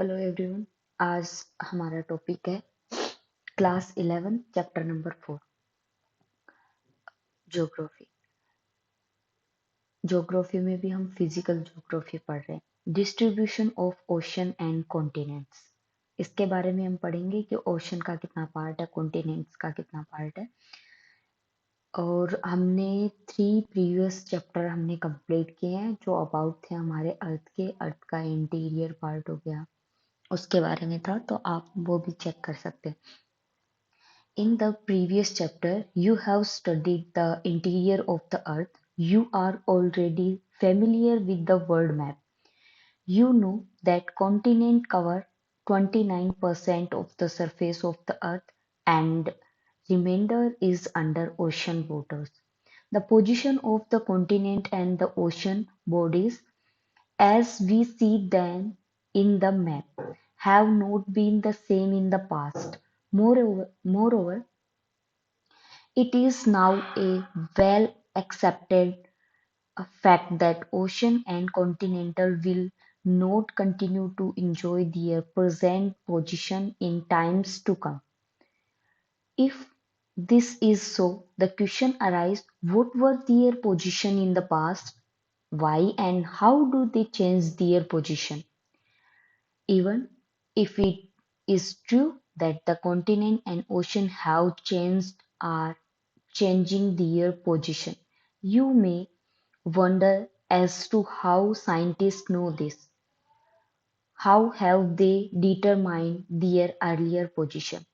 Hello everyone. आज हमारा topic है class 11 chapter number 4 geography. Geography में भी हम फिजिकल ज्योग्राफी पढ़ रहे हैं। Distribution of ocean and continents, इसके बारे में हम पढ़ेंगे कि ओशन का कितना पार्ट है, कॉन्टिनेंट्स का कितना पार्ट है। और हमने 3 प्रीवियस चैप्टर हमने कंप्लीट किए हैं जो अबाउट थे हमारे अर्थ का इंटीरियर पार्ट हो गया, उसके बारे में था, तो आप वो भी चेक कर सकते हैं। In the previous chapter, you have studied the interior of the Earth. You are already familiar with the world map. You know that continents cover 29% of the surface of the Earth and remainder is under ocean waters. The position of the continent and the ocean bodies as we see them in the map have not been the same in the past. Moreover, it is now a well accepted fact that ocean and continental will not continue to enjoy their present position in times to come. If this is so, the question arises, what were their position in the past? Why and how do they change their position? Even if it is true that the continent and ocean have changed or changing their position, you may wonder as to how scientists know this. How have they determined their earlier position?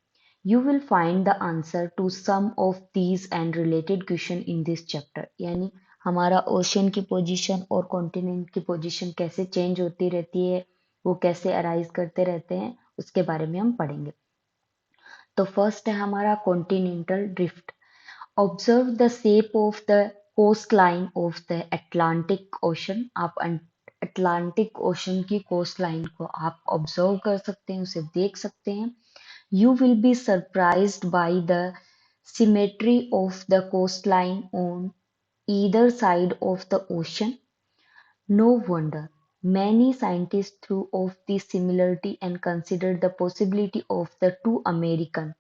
You will find the answer to some of these and related question in this chapter. यानी हमारा ocean की position और continent की position कैसे change होती रहती है, वो कैसे अराइज करते रहते हैं, उसके बारे में हम पढ़ेंगे। तो फर्स्ट है हमारा continental drift. Observe the shape of the coastline of the Atlantic ocean. आप अटलांटिक ओशन की कोस्ट लाइन को आप ऑब्जर्व कर सकते हैं, उसे देख सकते हैं। You will be surprised by the symmetry of the coastline on either side of the ocean. No wonder many scientists threw off the similarity and considered the possibility of the two American,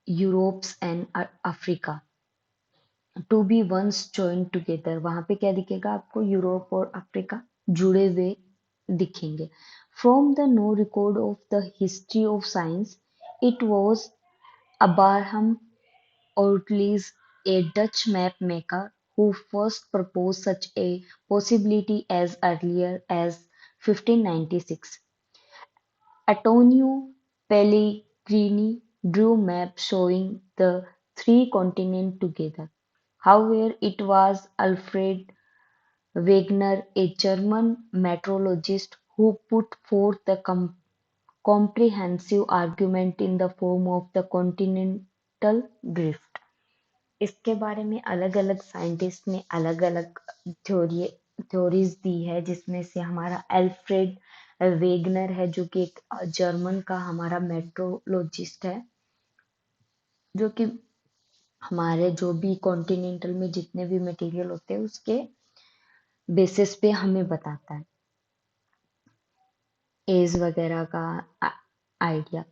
Europes and Africa to be once joined together. वहां पे क्या दिखेगा आपको, Europe और Africa जुड़े हुए दिखेंगे। From the no record of the history of science, it was Abraham Ortlius, a Dutch map maker, who first proposed such a possibility as earlier as 1596. Antonio Pellegrini drew maps showing the three continents together. However, it was Alfred Wegener, a German meteorologist, who put forth the comprehensive argument in the form of the continental drift. इसके बारे में अलग अलग scientist ने अलग अलग theories दी है, जिसमें से हमारा एल्फ्रेड वेगनर है जो कि एक जर्मन का हमारा मेट्रोलॉजिस्ट है, जो कि हमारे जो भी कॉन्टिनेंटल में जितने भी मटेरियल होते हैं उसके बेसिस पे हमें बताता है एज वगैरह का आइडिया।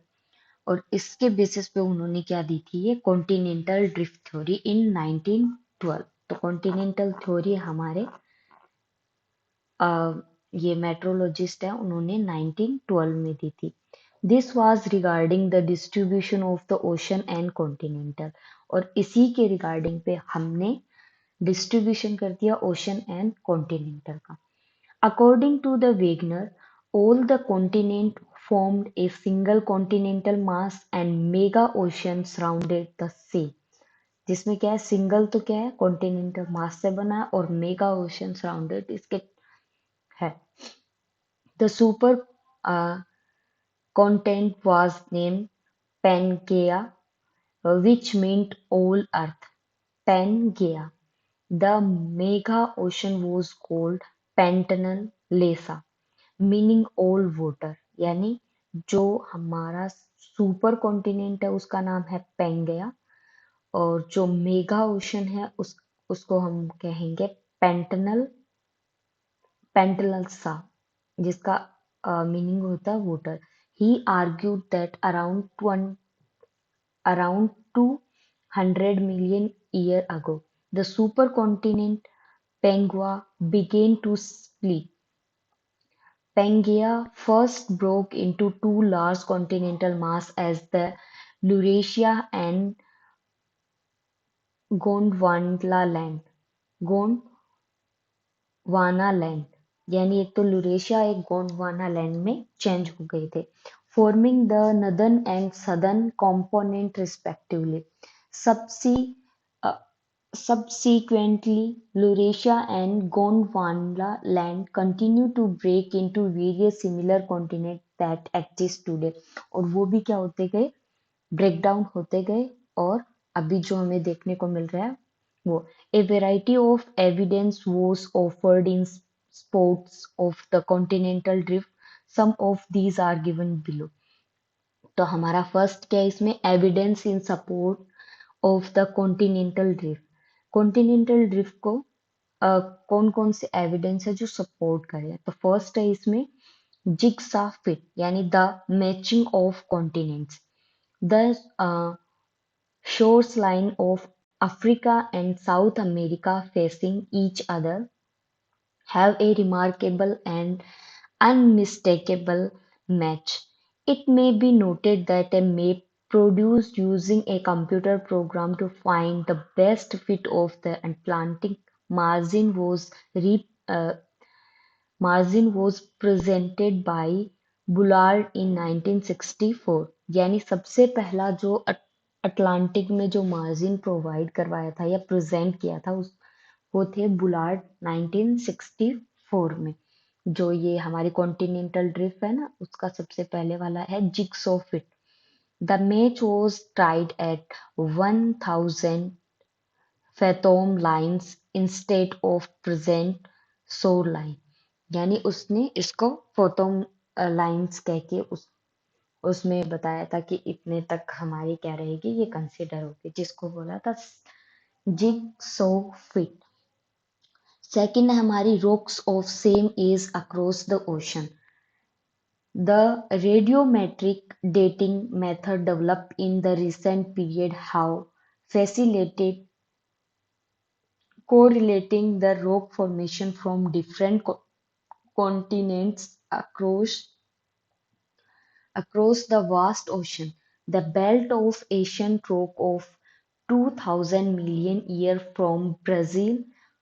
और इसके बेसिस पे उन्होंने क्या दी थी, ये कॉन्टिनेंटल ड्रिफ्ट थ्योरी इन 1912। तो कॉन्टिनेंटल थ्योरी हमारे ये मेट्रोलॉजिस्ट है, उन्होंने 1912 में दी थी। This was regarding the distribution of the ocean and continental, और इसी के रिगार्डिंग पे हमने डिस्ट्रीब्यूशन कर दिया ओशन एंड कॉन्टिनेंटल का। According to the Wegener, all the continents formed a single continental mass and mega ocean surrounded the sea। जिसमें क्या है, सिंगल तो क्या है, कॉन्टिनेंटल मास से बना है, और मेगा ओशन सराउंडेड इसके है। The super continent was named Pangaea, which meant all earth. Pangaea. The mega ocean was called Pantanal Lesa, meaning all water. यानी जो हमारा सुपर कॉन्टिनेंट है उसका नाम है पेंगया, और जो मेगा ओशन है उसको हम कहेंगे पेंटनल पेंटलसा, जिसका मीनिंग होता है voter. He argued that around 200 million years ago, the supercontinent Pangaea began to split. Pangaea first broke into two large continental masses as the Laurasia and Gondwanaland. Gondwana land यानी एक तो लुरेशिया एक गोंडवाना लैंड में चेंज हो गए थे, forming the northern and southern component respectively. Subse- uh, Subsequently, Laurasia and Gondwana land continue to break into various similar continents that exist today. और वो भी क्या होते गए, ब्रेक डाउन होते गए, और अभी जो हमें देखने को मिल रहा है वो. A variety of evidence was offered in sports of the continental drift. Some of these are given below. तो हमारा फर्स्ट क्या है इसमें, evidence in support of the continental drift. Continental drift को कौन कौन से एविडेंस है जो सपोर्ट करे, तो फर्स्ट है इसमें जिगसा फिट यानी the matching of continents. The shoreline of Africa and South America facing each other have a remarkable and unmistakable match. It may be noted that a map produced using a computer program to find the best fit of the Atlantic margin was presented by Bullard in 1964. यानी सबसे पहला जो Atlantic में जो margin provide करवाया था या present किया था उस वो थे बुलार्ड 1964 में. जो ये हमारी कॉन्टिनेंटल ड्रिफ्ट है ना उसका सबसे पहले वाला है jigsaw fit. The match was tried at 1000 fathom lines instead of present shoreline. यानी उसने इसको फोटोम लाइंस कह के उसमें बताया था कि इतने तक हमारी क्या रहेगी, ये कंसिडर होगी, जिसको बोला था जिगसो फिट. सेकंड है हमारी rocks of same age across the ocean. The radiometric dating method developed in the recent period have facilitated correlating the rock formation from different continents across the vast ocean. The belt of ancient rock of 2000 million years from Brazil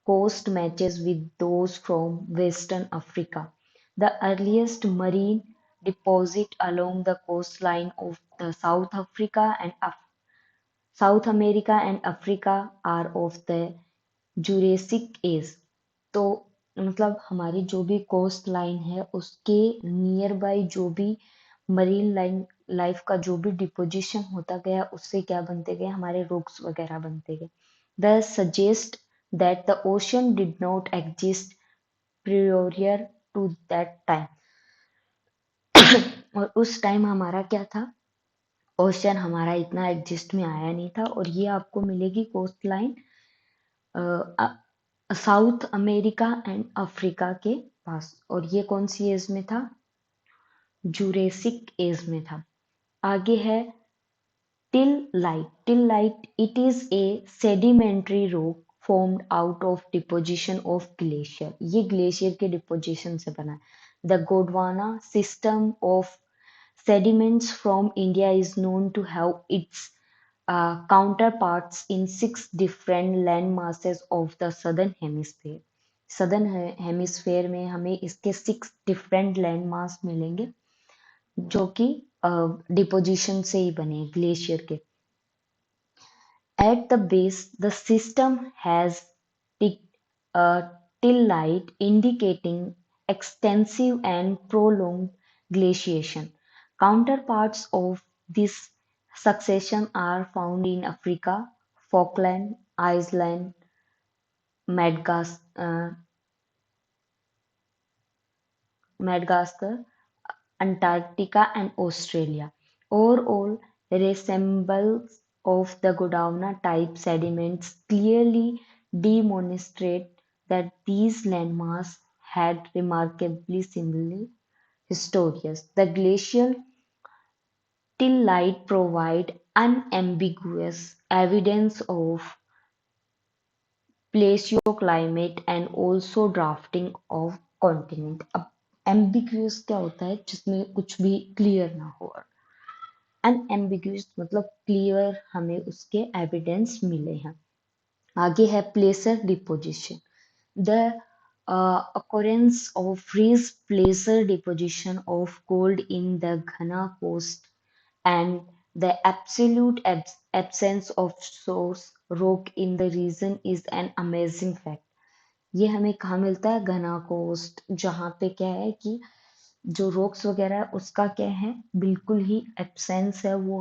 coast matches with those from Western Africa. The earliest marine deposit along the coastline of the South America and Africa are of the Jurassic Age. तो मतलब हमारी जो भी coast line है उसके near by जो भी marine line life का जो भी डिपोजिशन होता गया उससे क्या बनते गए, हमारे रॉक्स वगैरह बनते गए. The suggest that the ocean did not exist prior to that time. और उस टाइम हमारा क्या था, ओशन हमारा इतना एग्जिस्ट में आया नहीं था. और ये आपको मिलेगी coast line South America and Africa के पास. और ये कौन सी एज में था, जुरेसिक एज में था. आगे है till light it is a sedimentary rock formed out of deposition of glacier. ये ग्लेशियर के डिपोजिशन से बना है. The Gondwana system of sediments from India is known to have its counterparts in 6 different land masses of the southern hemisphere. southern hemisphere में हमें इसके 6 different land mass मिलेंगे जो कि डिपोजिशन से ही बने ग्लेशियर के. At the base, the system has a till-light indicating extensive and prolonged glaciation. Counterparts of this succession are found in Africa, Falkland, Iceland, Madagascar, Antarctica, and Australia. Overall, resemblance of the Gondwana-type sediments clearly demonstrate that these landmasses had remarkably historians. The glacial till light provide unambiguous evidence of paleoclimate and also drafting of continent. अब ambiguous क्या होता है जिसमें कुछ भी clear ना हो। अनएम्बिग्यूअस मतलब क्लियर हमें उसके एविडेंस मिले हैं। आगे है placer deposition. The occurrence of freeze placer deposition of gold in the Ghana coast and the absolute absence of source rock in the region is an amazing fact। ये हमें कहाँ मिलता है? घना कोस्ट, जहाँ पे क्या है कि जो रॉक्स वगैरह है उसका क्या है, बिल्कुल ही एब्सेंस है वो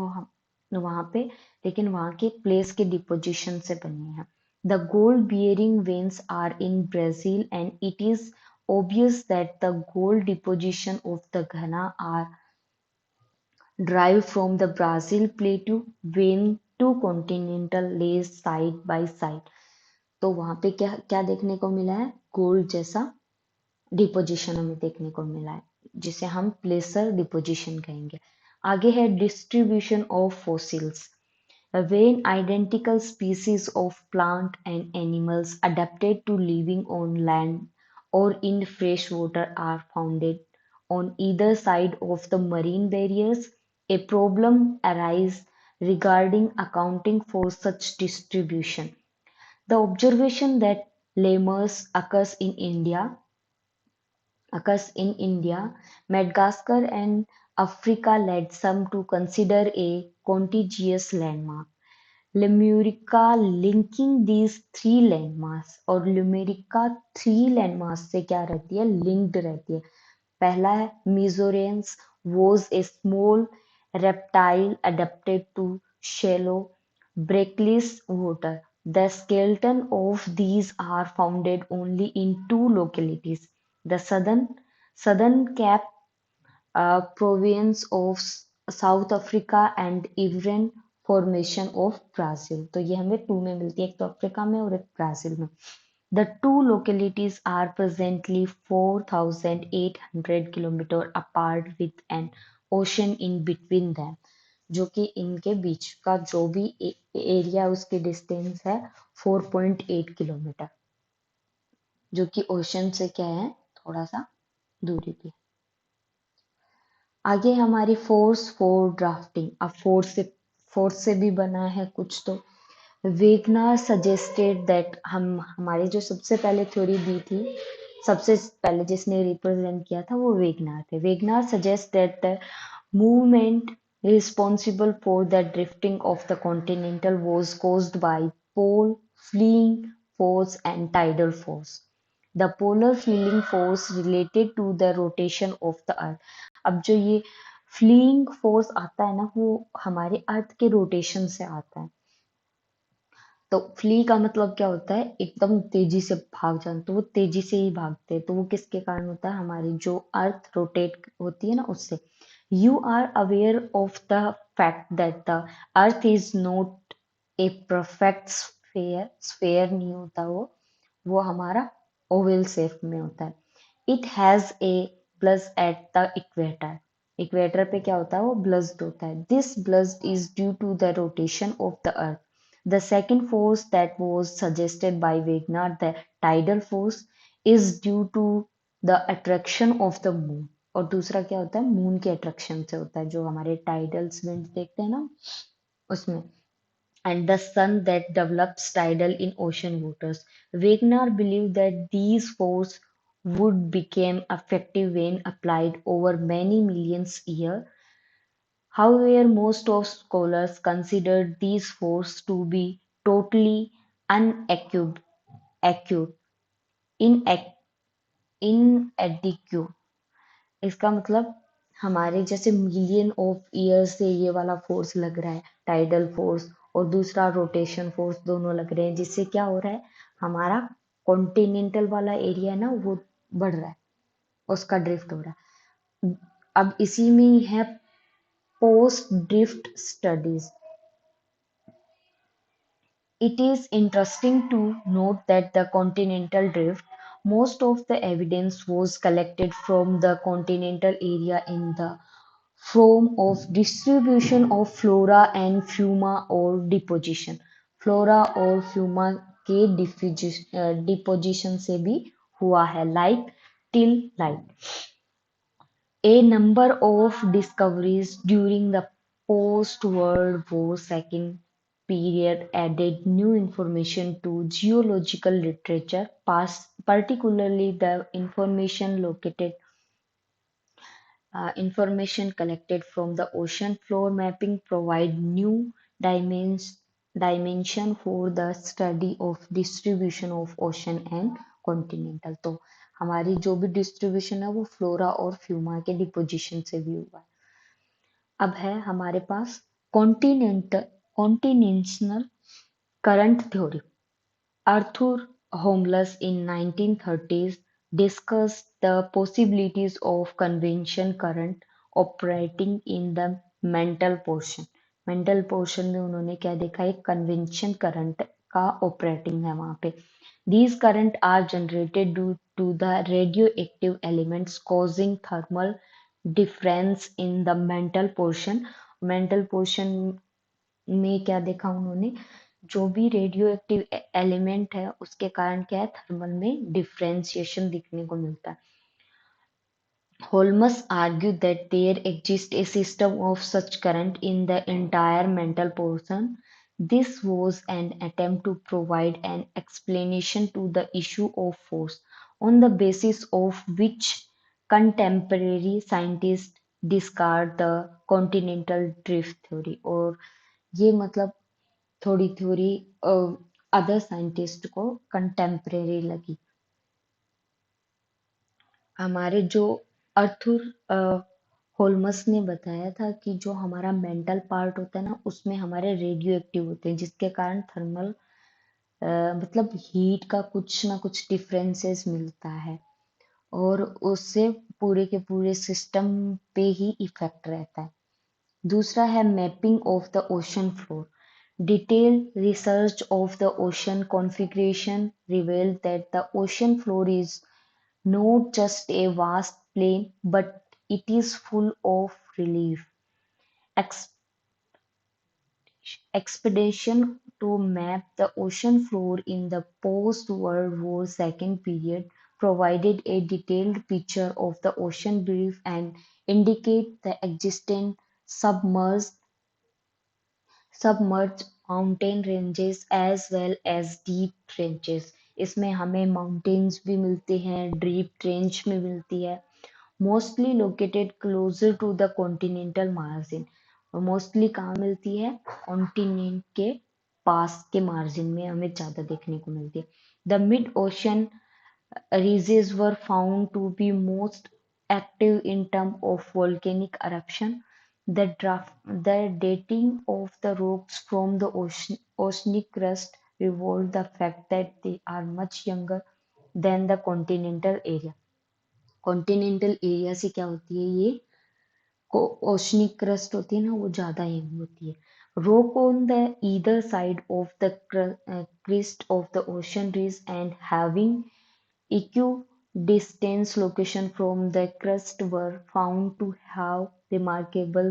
वहां पे, लेकिन वहां के प्लेस के डिपोजिशन से बने हैं। The gold bearing veins are in Brazil and it is obvious that the gold deposition of the Ghana are derived from the Brazil plateau when two continental lay side by side। तो वहां पे क्या क्या देखने को मिला है? Gold जैसा डिपोजिशन हमें देखने को मिला है, जिसे हम प्लेसर डिपोजिशन कहेंगे। आगे है distribution of fossils. When identical species of plant and animals adapted to living on land or in fresh water are found on either side of the marine barriers, a problem arises regarding accounting for such distribution. The observation that lemurs occurs in India, Madagascar, and Africa led some to consider a contiguous landmark. Lemurica linking these three landmarks, और ल्यूमेरिका three landmark से क्या रहती है? Linked रहती है। पहला है Mesosaurus was a small reptile adapted to shallow, brackish water. The skeleton of these are found only in two localities, the southern Cape province of South Africa and इवरेन formation of Brazil. तो ये हमें to में मिलती है, एक तो Africa में और एक ब्राजील में। The two localities are presently 4,800 kilometre apart with an ocean in between them. जो कि इनके बीच का जो भी एरिया उसकी डिस्टेंस है 4.8 किलोमीटर, जो कि ओशन से क्या है, थोड़ा सा दूरी पे। आगे हमारी फोर्स फॉर ड्राफ्टिंग। अब फोर्स से भी बना है कुछ तो। वेगनर सजेस्टेड दैट हमारी जो सबसे पहले थ्योरी दी थी, सबसे पहले जिसने रिप्रेजेंट किया था वो वेगनर थे। Wegener suggest that the movement responsible for the drifting of the continental was caused by pole fleeing force and tidal force. The polar fleeing force related to the rotation of the earth। अब जो ये fleeing force आता है ना, वो हमारे अर्थ के rotation से आता है। तो फ्ली का मतलब क्या होता है? एकदम तेजी से भाग जाना, तो वो तेजी से ही भागते हैं। तो वो किसके कारण होता है? हमारी जो अर्थ रोटेट होती है ना, उससे। You are aware of the fact that the earth is not a perfect sphere. Sphere नहीं होता वो हमारा ओवल शेप में होता है। It has a blast at the equator. Equator पे क्या होता है? वो ब्लस्ट होता है। This blast is due to the rotation of the earth. The second force that was suggested by Wegener, the tidal force, is due to the attraction of the moon। और दूसरा क्या होता है? मून के attraction से होता है, जो हमारे टाइडल्स विंड देखते हैं ना उसमें। And the sun that develops tidal in ocean waters। Wegener believed that these forces would become effective when applied over many millions years। However, most of scholars consider these forces to be totally inadequate, inadequate। इसका मतलब हमारे जैसे million of years से ये वाला force लग रहा है, टाइडल फोर्स, और दूसरा रोटेशन फोर्स, दोनों लग रहे हैं, जिससे क्या हो रहा है? हमारा कॉन्टिनेंटल वाला एरिया है ना, वो बढ़ रहा है, उसका ड्रिफ्ट हो रहा है। अब इसी में ही है post drift studies. It is interesting to note that the continental drift Most of the evidence was collected from the continental area in the form of distribution of flora and fauna और deposition flora और फ्यूमा के deposition से भी हुआ है like till like a number of discoveries during the post-World War II period added new information to geological literature, particularly the information collected from the ocean floor mapping provide new dimension for the study of distribution of ocean and continental. तो हमारी जो भी distribution है वो flora और फ्यूमा के deposition से भी हुआ है। अब है हमारे पास continental current theory. Arthur Holmlus in 1930s discussed the possibilities of convection current operating in the mental portion। Mental portion में उन्होंने क्या देखा, एक कन्वेंशन करंट का ऑपरेटिंग है वहां पे। These current are generated due to the radioactive elements causing thermal difference in the mental portion। Mental portion में क्या देखा उन्होंने, जो भी रेडियो एक्टिव एलिमेंट है उसके कारण क्या है, थर्मल में डिफरेंशिएशन दिखने को मिलता है। Holmes argued that there exists a system of such current in the entire mental portion. This was an attempt to provide an explanation to the issue of force, on the basis of which contemporary scientists discard the continental drift theory। और ये मतलब थोड़ी theory other scientist को contemporary लगी। हमारे जो अर्थुर होल्मस ने बताया था कि जो हमारा मेंटल पार्ट होता है ना उसमें हमारे रेडियो एक्टिव होते हैं, जिसके कारण थर्मल मतलब हीट का कुछ ना कुछ डिफरेंसेस मिलता है और उससे पूरे के पूरे सिस्टम पे ही इफेक्ट रहता है। दूसरा है mapping of the ocean floor. Detailed research of the ocean configuration revealed that the ocean floor is not just a vast plain, but it is full of relief. Ex- Expedition to map the ocean floor in the post-World War II period provided a detailed picture of the ocean brief and indicate the existing submerged submerge mountain ranges as well as deep trenches. इसमें हमें mountains भी मिलते हैं, deep trench में मिलती है। Mostly located closer to the continental margin. Mostly कहाँ मिलती है, कॉन्टिनेंट के पास के मार्जिन में हमें ज्यादा देखने को मिलती है। The mid ocean ridges were found to be most active in terms of volcanic eruption. The dating of the rocks from the oceanic crust revealed the fact that they are much younger than the continental area। Continental area से क्या होती है, ये oceanic crust होती है ना, वो ज्यादा यंग होती है। rock on the either side of the crest of the ocean ridge and having equidistant locations from the crust were found to have remarkable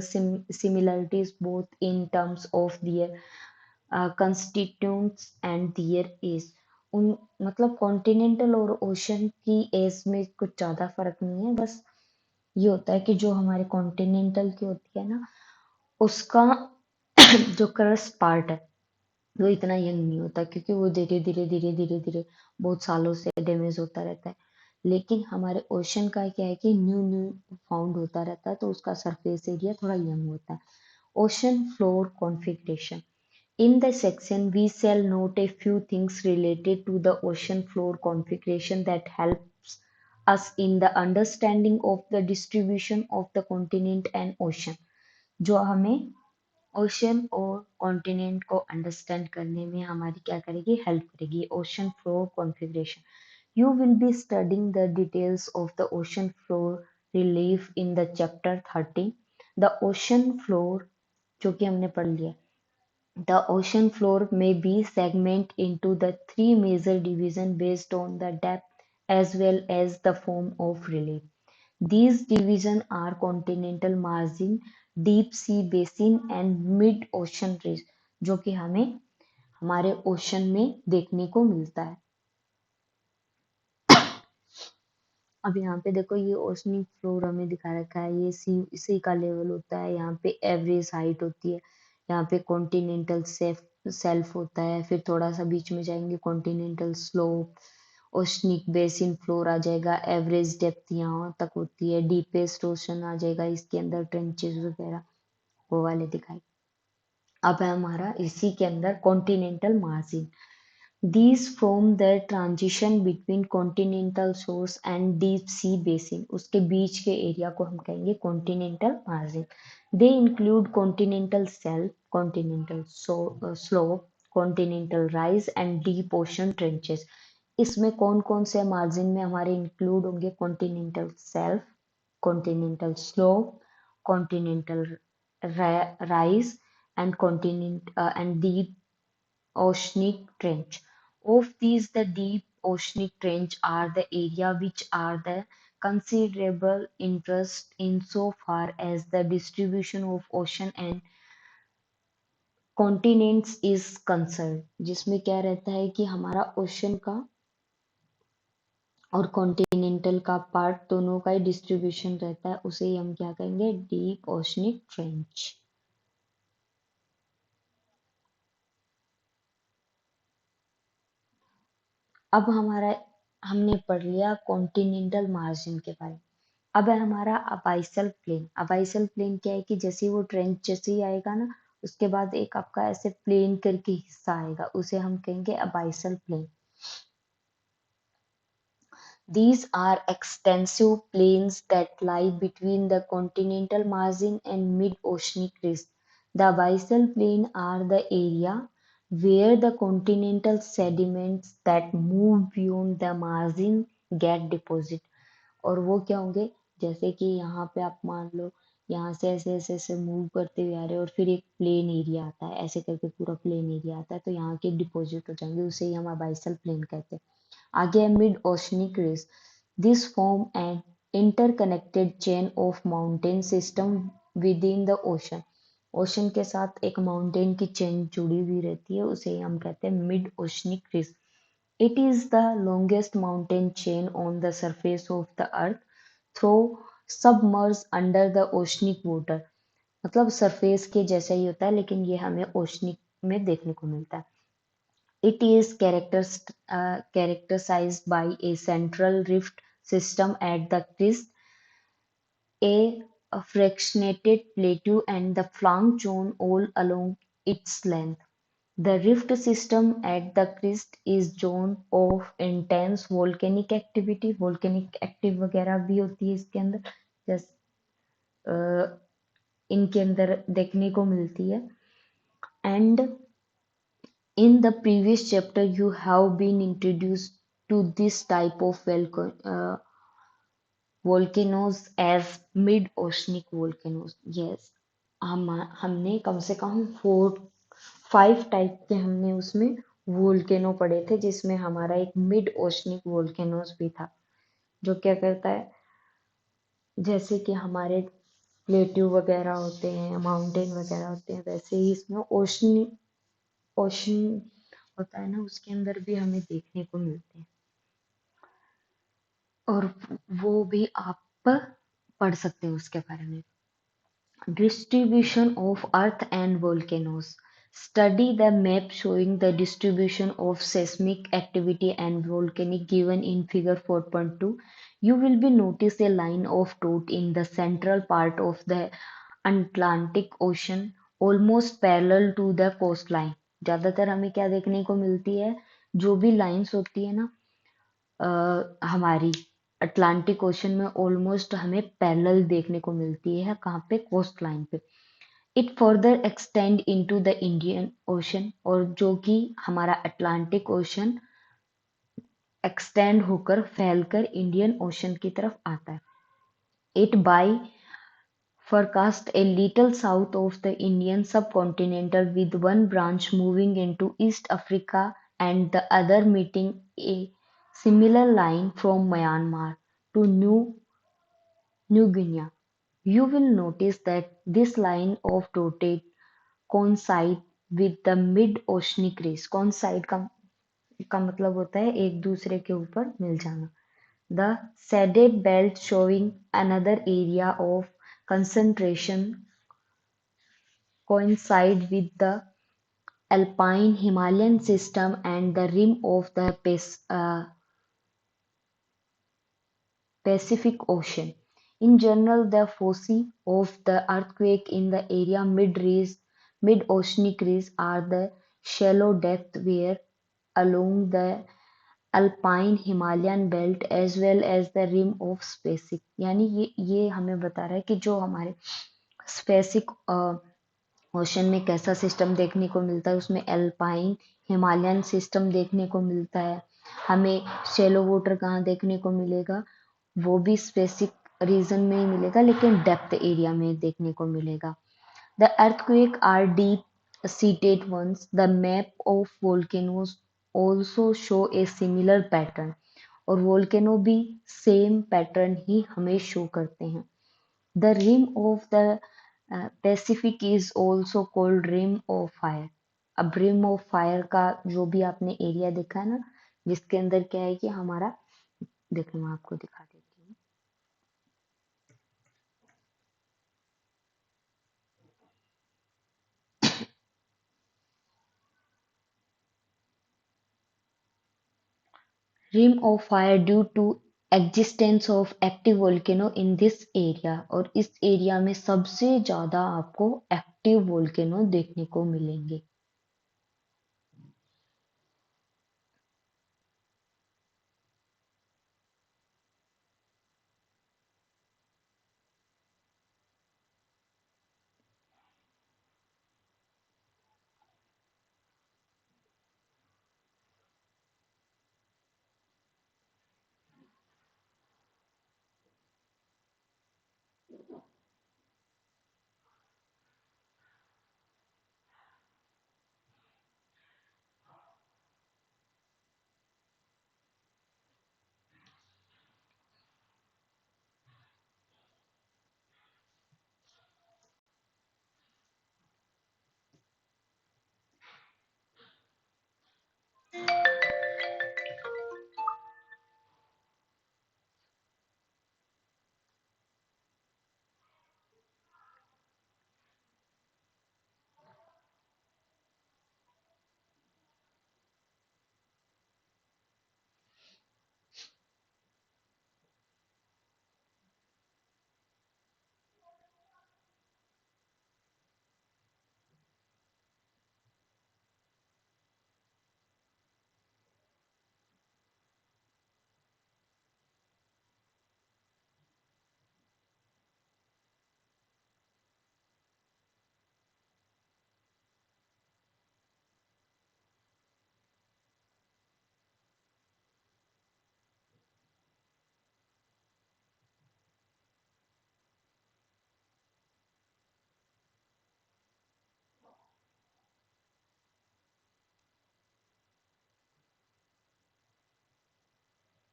similarities both in terms of their constituents and their age। उन मतलब continental और ocean की as में कुछ ज्यादा फर्क नहीं है, बस ये होता है कि जो हमारे कॉन्टिनेंटल की होती है ना उसका जो क्रस्ट पार्ट है वो इतना यंग नहीं होता, क्योंकि वो धीरे धीरे बहुत सालों से डैमेज होता रहता है। लेकिन हमारे ओशन का क्या है कि न्यू न्यू फाउंड होता रहता है, तो उसका सरफेस एरिया थोड़ा यंग होता है। Ocean floor configuration. In the section, we shall note a few things related to the ocean floor configuration that helps us in the understanding of the distribution of the continent and ocean। जो हमें ocean और continent को understand करने में हमारी क्या करेगी, help करेगी। Ocean floor configuration. You will be studying the details of the ocean floor relief in the chapter 30। The ocean floor जो कि हमने पढ़ लिया, the ocean floor may be segmented into the three major divisions based on the depth as well as the form of relief. These divisions are continental margin, deep sea basin and mid ocean ridge, जो कि हमें हमारे ocean में देखने को मिलता है। अब यहाँ पे देखो ये ओशनिक फ्लोर हमें दिखा रखा है, ये सी का लेवल होता है, यहाँ पे एवरेज हाइट होती है, यहाँ पे कॉन्टिनेंटल सेल्फ होता है, फिर थोड़ा सा बीच में जाएंगे continental slope, oceanic basin floor आ जाएगा, एवरेज डेप्थ यहाँ तक होती है, डीपेस्ट ओशन आ जाएगा, इसके अंदर ट्रेंचेस वगैरह वो वाले दिखाई। अब है हमारा इसी के अंदर continental margin. These form the transition between continental shores and deep sea basin. उसके बीच के एरिया को हम कहेंगे continental margin. They include continental shelf, continental slope, continental rise and deep ocean trenches. इसमें कौन कौन से मार्जिन में हमारे इंक्लूड होंगे? Continental self, continental slope, continental rise and continent and deep oceanic trench. Of these, the deep oceanic trench are the area which are the considerable interest insofar as the distribution of ocean and continents is concerned, जिसमें क्या रहता है कि हमारा ocean का और continental का part दोनों का ही डिस्ट्रीब्यूशन रहता है, उसे ही हम क्या कहेंगे? Deep oceanic trench. अब हमारा हमने पढ़ लिया कॉन्टिनेंटल मार्जिन के बारे में। अब है हमारा अबाइसल प्लेन। अबाइसल प्लेन क्या है कि जैसे ही वो ट्रेंच जैसे ही आएगा ना, उसके बाद एक आपका ऐसे प्लेन करके हिस्सा आएगा, उसे हम कहेंगे अबाइसल plane. These are extensive plains that lie between the continental margin and mid-oceanic ridge. The abyssal plain are the area where the continental sediments that move beyond the margin get deposited. और वो क्या होंगे? जैसे कि यहाँ पे आप मान लो यहाँ से ऐसे ऐसे ऐसे मूव करते हुए आ रहे हैं और फिर एक प्लेन एरिया आता है, ऐसे करके पूरा प्लेन एरिया आता है, तो यहाँ के डिपॉजिट हो जाएंगे, उसे ही हम अबाइसल प्लेन कहते हैं। आगे है mid oceanic ridge. This form an interconnected chain of mountain system within the ocean. Ocean के साथ एक माउंटेन की चेन जुड़ी हुई रहती है, उसे ही हम कहते हैं mid oceanic ridge. It is the longest mountain chain on the surface of the earth, though submerged under the oceanic water. मतलब सरफेस के जैसा ही होता है, लेकिन ये हमें ओशनिक में देखने को मिलता है। It is characterized by a central rift system at the crest, a fractionated plateau, and the flank zone all along its length. The rift system at the crest is zone of intense volcanic activity. Volcanic active वगैरह भी होती है इसके अंदर, जैसे इनके अंदर देखने को मिलती है। And in the previous chapter, you have been introduced to this type of volcanoes as mid-oceanic volcanoes. Yes, हमने कम से कम 5 टाइप के हमने उसमें वोल्केनो पढ़े थे, जिसमें हमारा एक मिड ओशनिक वोल्केनोस भी था, जो क्या करता है, जैसे कि हमारे प्लेट्यू वगैरह होते हैं, माउंटेन वगैरह होते हैं, वैसे ही इसमें ओशन होता है ना, उसके अंदर भी हमें देखने को मिलते हैं, और वो भी आप पढ़ सकते हैं उसके बारे में। Distribution of Earth and volcanoes. Study the map showing the distribution of seismic activity and volcanic given in figure 4.2. You will be notice a line of dot in the central part of the Atlantic Ocean almost parallel to the coastline. ज्यादातर हमें क्या देखने को मिलती है? जो भी lines होती है ना हमारी अटलांटिक ओशन में ऑलमोस्ट हमें पैरेलल देखने को मिलती है, कहाँ पे? कोस्ट लाइन पे। It further extend into the Indian ocean, और जो कि हमारा अटलांटिक ओशन एक्सटेंड होकर फैलकर इंडियन ओशन की तरफ आता है। It by forecast a little south of the Indian subcontinental, with one branch moving into East Africa and the other meeting a similar line from Myanmar to New Guinea. You will notice that this line of dotted coincide with the mid-oceanic ridge. Coincide का मतलब होता है एक दूसरे के ऊपर मिल जाना. The shaded belt showing another area of concentration coincide with the alpine Himalayan system and the rim of the Pacific Ocean. In general, the foci of the earthquake in the area mid-oceanic ridge are the shallow depth where along the alpine Himalayan belt as well as the rim of Pacific. यानी ये हमें बता रहा है कि जो हमारे स्पेसिक ocean में कैसा सिस्टम देखने को मिलता है, उसमें एल्पाइन हिमालयन सिस्टम देखने को मिलता है. हमें शेलो वाटर कहाँ देखने को मिलेगा, वो भी स्पेसिफिक रीजन में ही मिलेगा लेकिन डेप्थ एरिया में देखने को मिलेगा. The earthquake are deep seated ones. The map of volcanoes also show a similar pattern. और वोल्केनो भी सेम पैटर्न ही हमें शो करते हैं. The rim of the Pacific is also called rim of fire. अब rim of fire का जो भी आपने एरिया देखा है ना, जिसके अंदर क्या है कि हमारा, देखो मैं आपको दिखा देती हूँ. Rim of fire due to existence of active volcano in this area. और इस एरिया में सबसे ज्यादा आपको एक्टिव वोल्केनो देखने को मिलेंगे.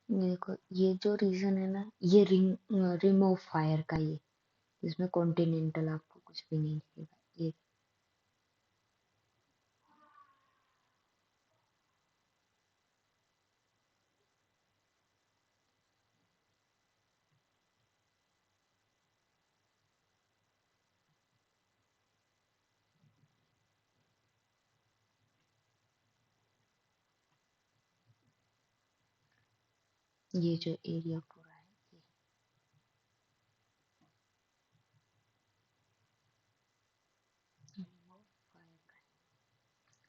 ये देखो, ये जो रीजन है ना, ये रिम ऑफ फायर का ये, इसमें कॉन्टिनेंटल आपको कुछ भी नहीं दिखेगा. ये जो एरिया पूरा है ये.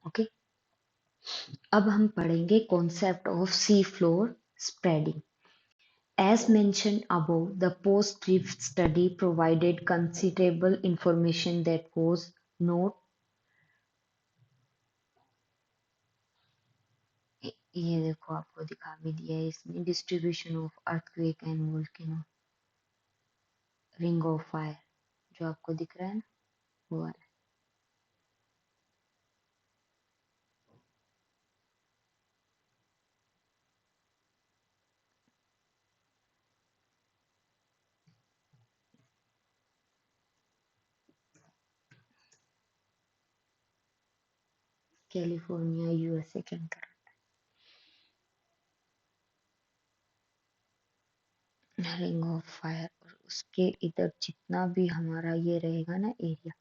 ओके. अब हम पढ़ेंगे concept of C floor spreading. As mentioned above, the post-drift study provided considerable information that was not. ये देखो आपको दिखा भी दिया है इसमें, distribution of earthquake and volcano, ring of fire जो आपको दिख रहा है ना, वो वाला. कैलिफोर्निया यूएसए के अंदर। रिंग ऑफ फायर, और उसके इधर जितना भी हमारा ये रहेगा ना एरिया,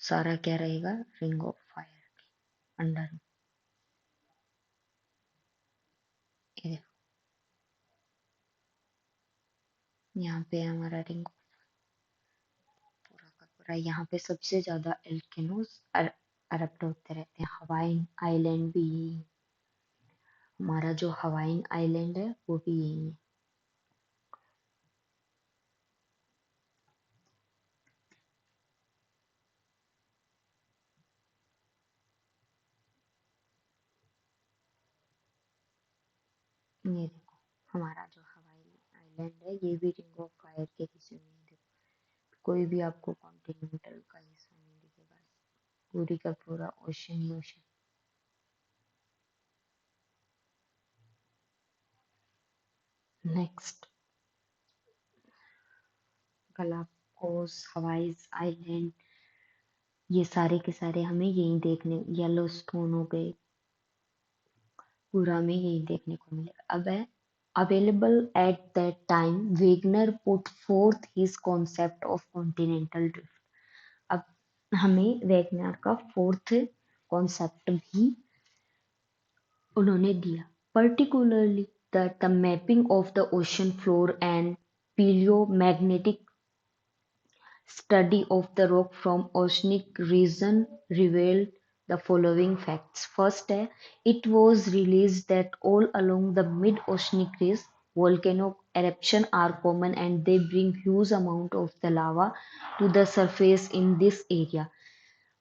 सारा क्या रहेगा, रिंग ऑफ फायर के अंडर में। ये देखो, यहाँ पे हमारा रिंग पूरा का पूरा, यहाँ पे सबसे ज्यादा एल्केनोस अरप्ट होते रहते हैं। हवाइन आइलैंड भी यही है। हमारा जो हवाइन आइलैंड है वो भी यही है। ये देखो, हमारा जो हवाई आइलैंड है ये भी रिंग ऑफ फायर के हिस्से में है। देखो, कोई भी आपको कॉन्टिनेंटल का हिस्सा नहीं दिखेगा, पूरी का पूरा ओशन ही ocean. Next, Galapagos, Hawaii island, ये सारे के सारे हमें यही देखने, येलो स्टोन हो गए, पूरा में यही देखने को मिलेगा। अब है available at that time, Wegener put forth his concept of continental drift. अब हमें वेगनर का फोर्थ कॉन्सेप्ट भी उन्होंने दिया, particularly that the mapping of the ocean floor and paleomagnetic study of the rock from oceanic region revealed the following facts. First है, it was released that all along the mid-oceanic ridge, volcano eruption are common and they bring huge amount of the lava to the surface in this area.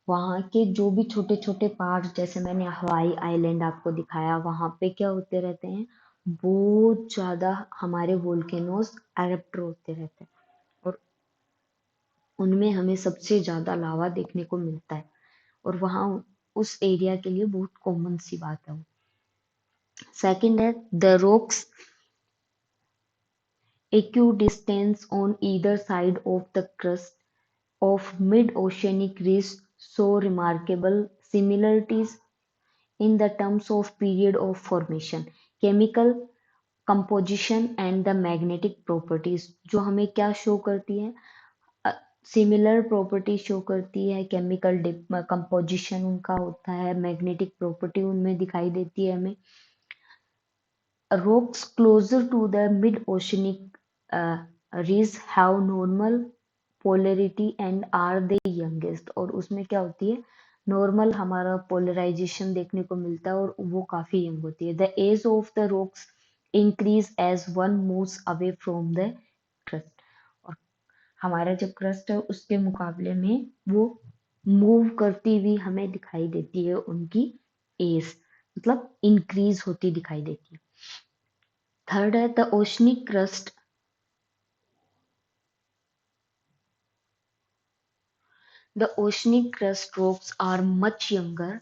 वहाँ के जो भी छोटे छोटे पहाड़, जैसे मैंने हवाई आइलैंड आपको दिखाया, वहाँ पे क्या होते रहते हैं, बहुत ज्यादा हमारे वोल्केनोज एरप्ट होते रहते हैं, और उनमें हमें सबसे ज्यादा लावा देखने को मिलता है, और वहाँ उस एरिया के लिए बहुत कॉमन सी बात है वो। सेकंड है, the rocks equidistance on either side of the crust of mid-oceanic ridge show remarkable similarities in the terms of period of formation, chemical composition and the magnetic properties। जो हमें क्या शो करती है, similar property show करती है, chemical composition उनका होता है, मैग्नेटिक प्रॉपर्टी उनमें दिखाई देती है हमें। Rocks closer to the mid-oceanic ridge have normal polarity and are the youngest। और उसमें क्या होती है, नॉर्मल हमारा पोलराइजेशन देखने को मिलता है और वो काफी यंग होती है। The age of the rocks increase as one moves away from the crust. और हमारा जो क्रस्ट है उसके मुकाबले में वो मूव करती हुई हमें दिखाई देती है, उनकी एज मतलब इंक्रीज होती दिखाई देती है। थर्ड है, the oceanic crust, the oceanic crust rocks are much younger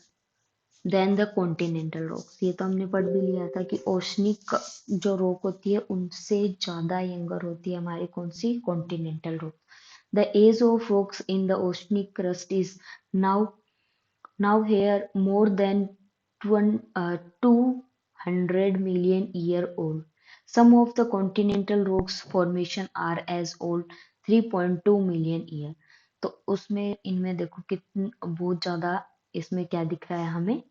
than the continental rocks. ये तो हमने पढ़ भी लिया था कि ओशनिक जो रॉक होती है उनसे ज्यादा यंगर होती है हमारी कौन सी, continental rock. The age of rocks in the oceanic crust is now now here more than 200 million year old. Some of the continental rocks formation are as old 3.2 million year। तो उसमें इनमें देखो कितनी बहुत ज्यादा, इसमें क्या दिख रहा है हमें,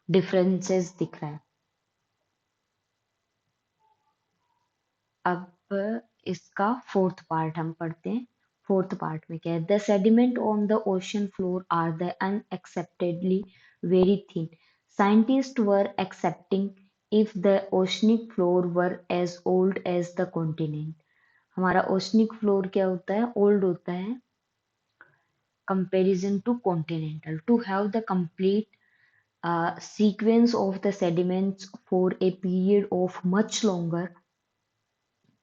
डिफरेंसेस दिख रहा है। अब इसका फोर्थ पार्ट हम पढ़ते हैं। फोर्थ पार्ट में क्या है, the sediment on the ocean floor are the unexpectedly very thin. Scientist were accepting if the oceanic floor were as old as the continent. हमारा ओशनिक फ्लोर क्या होता है, ओल्ड होता है comparison to continental. To have the complete sequence of the sediments for a period of much longer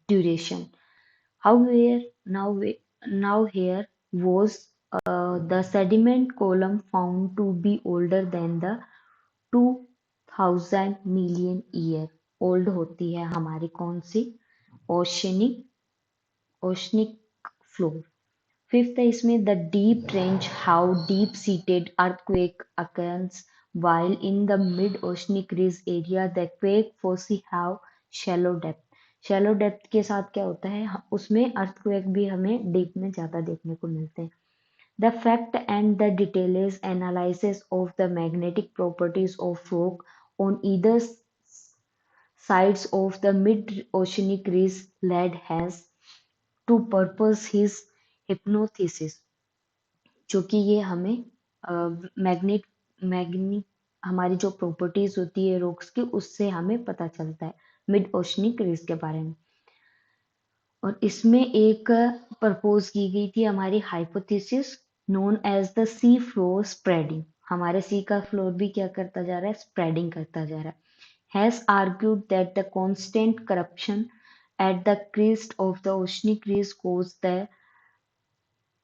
duration. However, now here was the sediment column found to be older than the 2000 million year old होती है हमारी कौन सी, oceanic floor. Fifth है इसमें, the deep trench how deep seated earthquake occurs while in the mid-oceanic ridge area the quake foci have shallow depth. Shallow depth के साथ क्या होता है, उसमें अर्थक्वेक भी हमें डीप में ज्यादा देखने को मिलते हैं. The fact and the detailed analysis of the magnetic properties of rock on either sides of the mid-oceanic ridge led Hess to purpose his hypothesis, जो कि ये हमें मैग्नेट मैग्नेट हमारी जो प्रॉपर्टीज होती है रॉक्स की, उससे हमें पता चलता है मिड ओशनिक रिज के बारे में. और इसमें एक प्रपोज की गई थी हमारी hypothesis known as the sea floor spreading. हमारे सी का फ्लोर भी क्या करता जा रहा है, स्प्रेडिंग करता जा रहा है. Has argued that the constant corruption at the crest of the oceanic ridge caused the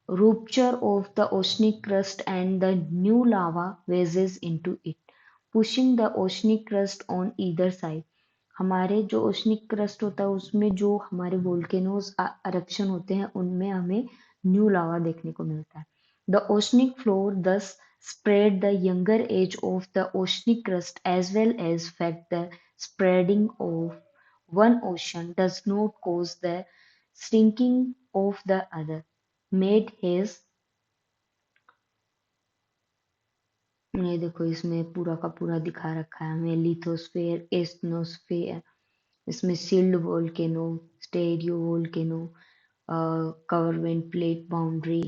rupture of the oceanic crust and the new lava wedges into it, pushing the oceanic crust on either side. हमारे जो oceanic crust होता है उसमें जो हमारे volcanoes eruption होते हैं उनमें हमें न्यू लावा देखने को मिलता है. The oceanic floor thus spread the younger edge of the oceanic crust as well as fact the spreading of one ocean does not cause the sinking of the other made his. ये देखो इसमें पूरा का पूरा दिखा रखा है हमें लिथोस्फेयर एस्नोस्फेयर, इसमें shield volcano, strato volcano, convergent plate boundary,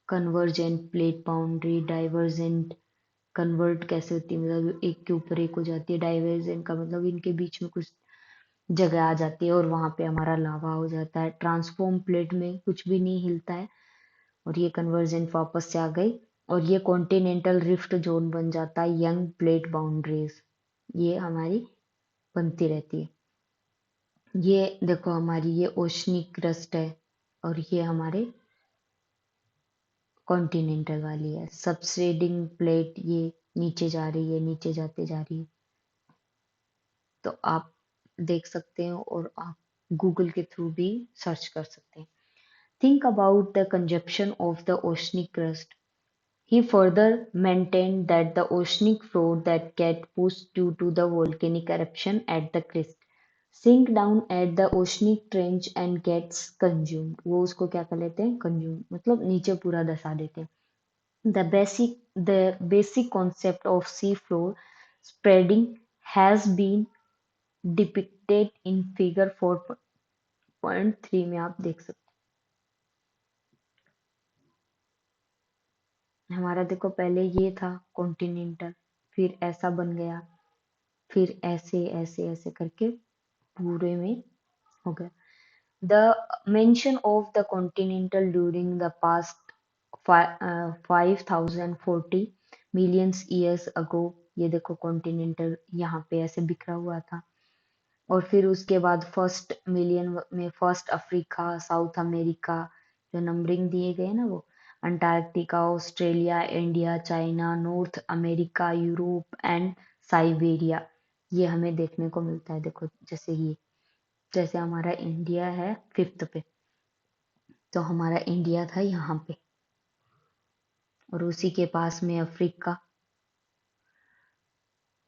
convergent plate boundary, divergent. Convert कैसे होती है, मतलब एक के ऊपर एक हो जाती है. डाइवर्जेंट का मतलब इनके बीच में कुछ जगह आ जाती है और वहां पे हमारा लावा हो जाता है. ट्रांसफॉर्म प्लेट में कुछ भी नहीं हिलता है और ये कन्वर्जेंट वापस से आ गई और ये कॉन्टिनेंटल रिफ्ट जोन बन जाता है. यंग प्लेट बाउंड्रीज ये हमारी बनती रहती है. ये देखो हमारी ये ओशनिक क्रस्ट है और ये हमारे कॉन्टिनेंटल वाली है. सबसेडिंग प्लेट ये नीचे जा रही है, नीचे जाते जा रही है. तो आप देख सकते हैं और आप गूगल के थ्रू भी सर्च कर सकते हैं. Think about the consumption of the oceanic crust. He further maintained that the oceanic floor that get pushed due to the volcanic eruption at the crest sink down at the oceanic trench and gets consumed. वो उसको क्या कर लेते हैं, consume मतलब नीचे पूरा दसा देते हैं. The basic concept of sea floor spreading has been depicted in figure 4.3 में आप देख सकते हैं. हमारा देखो पहले ये था कॉन्टिनेंटल, फिर ऐसा बन गया, फिर ऐसे ऐसे ऐसे करके पूरे में हो गया. The mention of the continental during the past 5040 millions years ago. ये देखो कॉन्टिनेंटल यहाँ पे ऐसे बिखरा हुआ था और फिर उसके बाद फर्स्ट मिलियन में फर्स्ट अफ्रीका, साउथ अमेरिका, जो नंबरिंग दिए गए ना वो Antarctica, Australia, India, China, north America, Europe and Siberia. ये हमें देखने को मिलता है. देखो जैसे ये, जैसे हमारा इंडिया है फिफ्थ पे, तो हमारा इंडिया था यहाँ पे और उसी के पास में अफ्रीका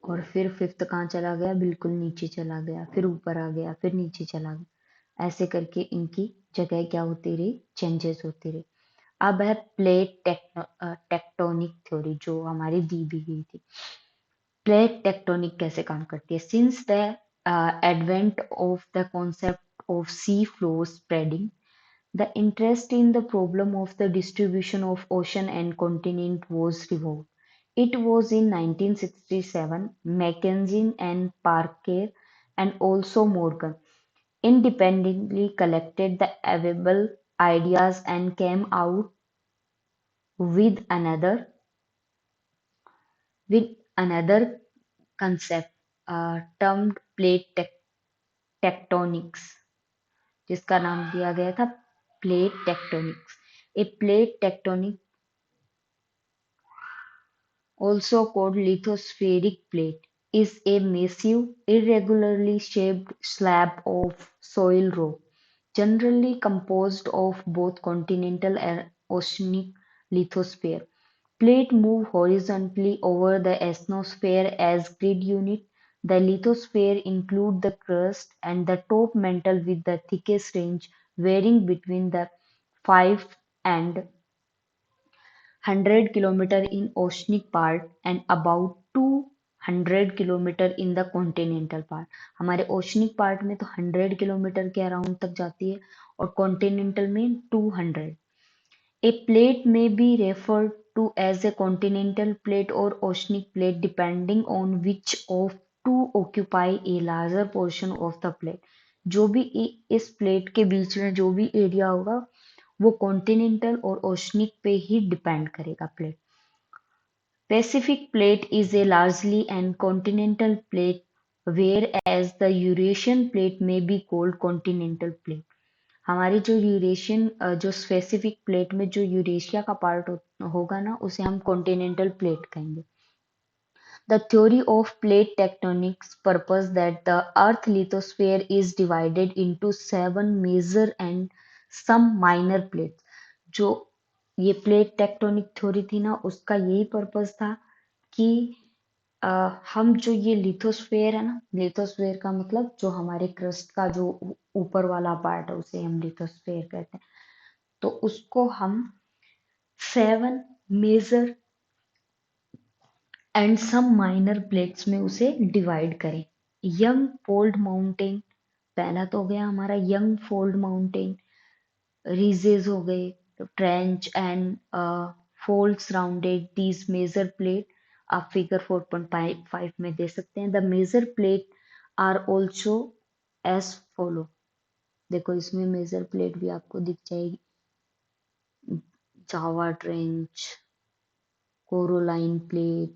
और फिर फिफ्थ कहाँ चला गया, बिल्कुल नीचे चला गया, फिर ऊपर आ गया, फिर नीचे चला गया. ऐसे करके इनकी जगह क्या होती रही, चेंजेस होती रही. अब है प्लेट टेक्टोनिक थ्योरी जो हमारी दी भी गई थी. प्लेट टेक्टोनिक कैसे काम करती है. Since the advent of the concept of C floor spreading, the interest in the problem of the distribution of ocean and continent was revived. It was in 1967 Mackenzie and Parker and also Morgan independently collected the available ideas and came out with another concept termed plate tectonics, जिसका नाम दिया गया था plate tectonics. A plate tectonic, also called lithospheric plate, is a massive, irregularly shaped slab of soil rock, generally composed of both continental and oceanic lithosphere. Plate move horizontally over the ionosphere as grid unit. The lithosphere include the crust and the top mantle with the thickest range varying between the 5 and 100 kilometer in oceanic part and about 200 kilometre in the continental part. हमारे oceanic part में तो 100 kilometre के around तक जाती है और continental में 200। A plate may be referred to as a continental plate or oceanic plate depending on which of two occupy a larger portion of the plate। जो भी इस प्लेट के बीच में जो भी एरिया होगा वो कॉन्टिनेंटल और ओशनिक पे ही डिपेंड करेगा plate. Pacific plate is a largely and continental plate, whereas the Eurasian plate may be called continental plate। हमारी जो यूरेशियन जो स्पेसिफिक प्लेट में जो यूरेशिया का पार्ट होगा ना उसे हम कॉन्टिनेंटल प्लेट कहेंगे। The theory of plate tectonics purpose that the Earth lithosphere is divided into seven major and some minor plates। जो ये प्लेट टेक्टोनिक थ्योरी थी ना उसका यही पर्पस था कि हम जो ये लिथोस्फेयर है ना, लिथोस्फेयर का मतलब जो हमारे क्रस्ट का जो ऊपर वाला पार्ट है उसे हम लिथोस्फेयर कहते हैं। तो उसको हम 7 major and some minor plates में उसे डिवाइड करें। यंग फोल्ड माउंटेन पहला तो हो गया हमारा यंग फोल्ड माउंटेन, रीजेस हो गए, trench and folds rounded these major plate. आप फिगर 4.5 में दे सकते हैं। The major plate are also as follow. देखो इसमें मेजर प्लेट भी आपको दिख जाएगी, Java trench, Caroline plate,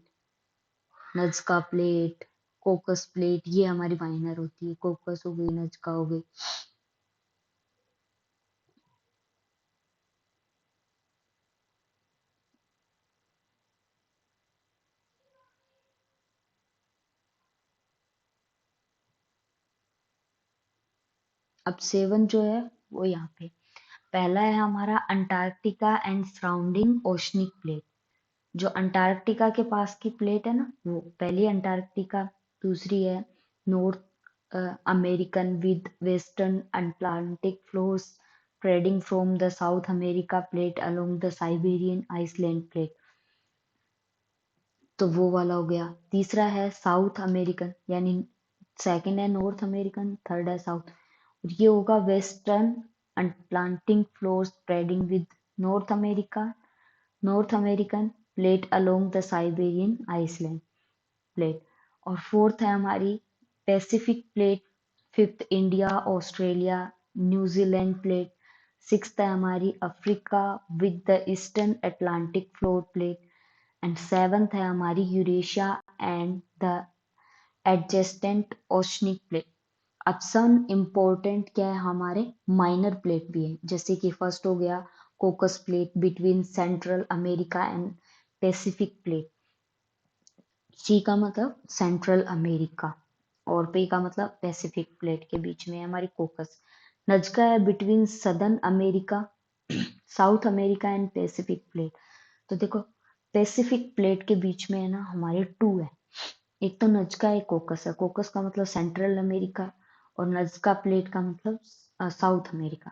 Nazca plate, Cocos plate, ये हमारी माइनर होती है। कोकस हो गई, नजका हो गई। अब 7 जो है वो यहाँ पे पहला है हमारा Antarctica and surrounding oceanic plate. जो अंटार्कटिका के पास की प्लेट है ना वो पहली अंटार्कटिका। दूसरी है North American with western Atlantic floors spreading from the South America plate along the Siberian Iceland plate। तो वो वाला हो गया। तीसरा है साउथ अमेरिकन, यानी सेकंड है नॉर्थ अमेरिकन, थर्ड है साउथ। और ये होगा western Atlantic floor spreading with North America, North American plate along the Siberian Iceland plate. और फोर्थ है हमारी Pacific plate. Fifth India Australia New Zealand plate. Sixth है हमारी Africa with the eastern Atlantic floor plate. And seventh है हमारी Eurasia and the adjacent oceanic plate. अब सन important क्या है हमारे माइनर प्लेट भी है, जैसे कि फर्स्ट हो गया Cocos plate between Central America and Pacific plate. C का मतलब सेंट्रल अमेरिका और पे का मतलब पैसिफिक प्लेट के बीच में है हमारी कोकस। नजका है between southern America, south America and Pacific plate. तो देखो पैसिफिक प्लेट के बीच में है ना हमारे टू है, एक तो नजका एक कोकस है। कोकस का मतलब सेंट्रल अमेरिका और नजका प्लेट का मतलब साउथ अमेरिका।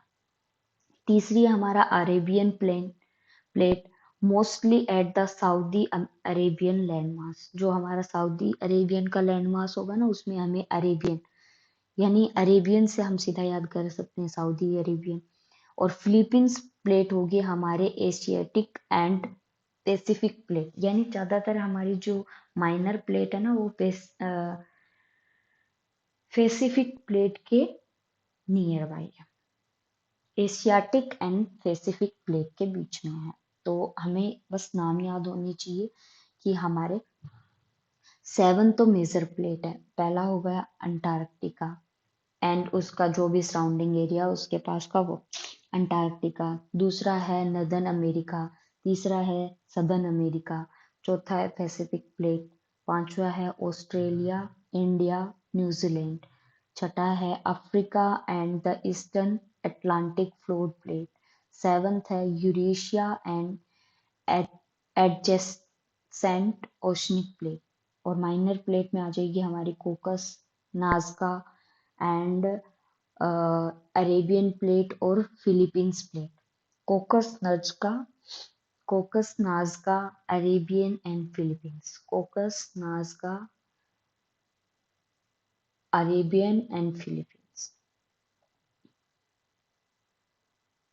तीसरी है हमारा Arabian plate mostly at the Saudi Arabian landmass. जो हमारा सऊदी अरेबियन का लैंडमास होगा ना उसमें हमें अरेबियन, यानी अरेबियन से हम सीधा याद कर सकते हैं सऊदी अरेबियन। और फिलीपींस प्लेट होगी हमारे एशियाटिक एंड पैसिफिक प्लेट, यानी ज्यादातर हमारी जो माइनर प्लेट है ना वो पैसिफिक प्लेट के नियर बाई है, एशियाटिक एंड पैसिफिक प्लेट के बीच में है। तो हमें बस नाम याद होने चाहिए कि हमारे 7 तो मेजर प्लेट है। पहला हो गया अंटार्कटिका एंड उसका जो भी सराउंडिंग एरिया उसके पास का वो अंटार्कटिका। दूसरा है नदर्न अमेरिका। तीसरा है सदर्न अमेरिका। चौथा है पैसिफिक प्लेट। पांचवा है ऑस्ट्रेलिया, इंडिया, न्यूजीलैंड। छठा है Africa and the eastern Atlantic floor plate. Seventh है Eurasia and adjacent oceanic plate, और माइनर प्लेट में आ जाएगी हमारी Cocos, Nazca and Arabian plate और Philippines plate. Cocos, Nazca, Cocos, Nazca, Arabian and Philippines. Cocos, Nazca, Arabian and Philippines.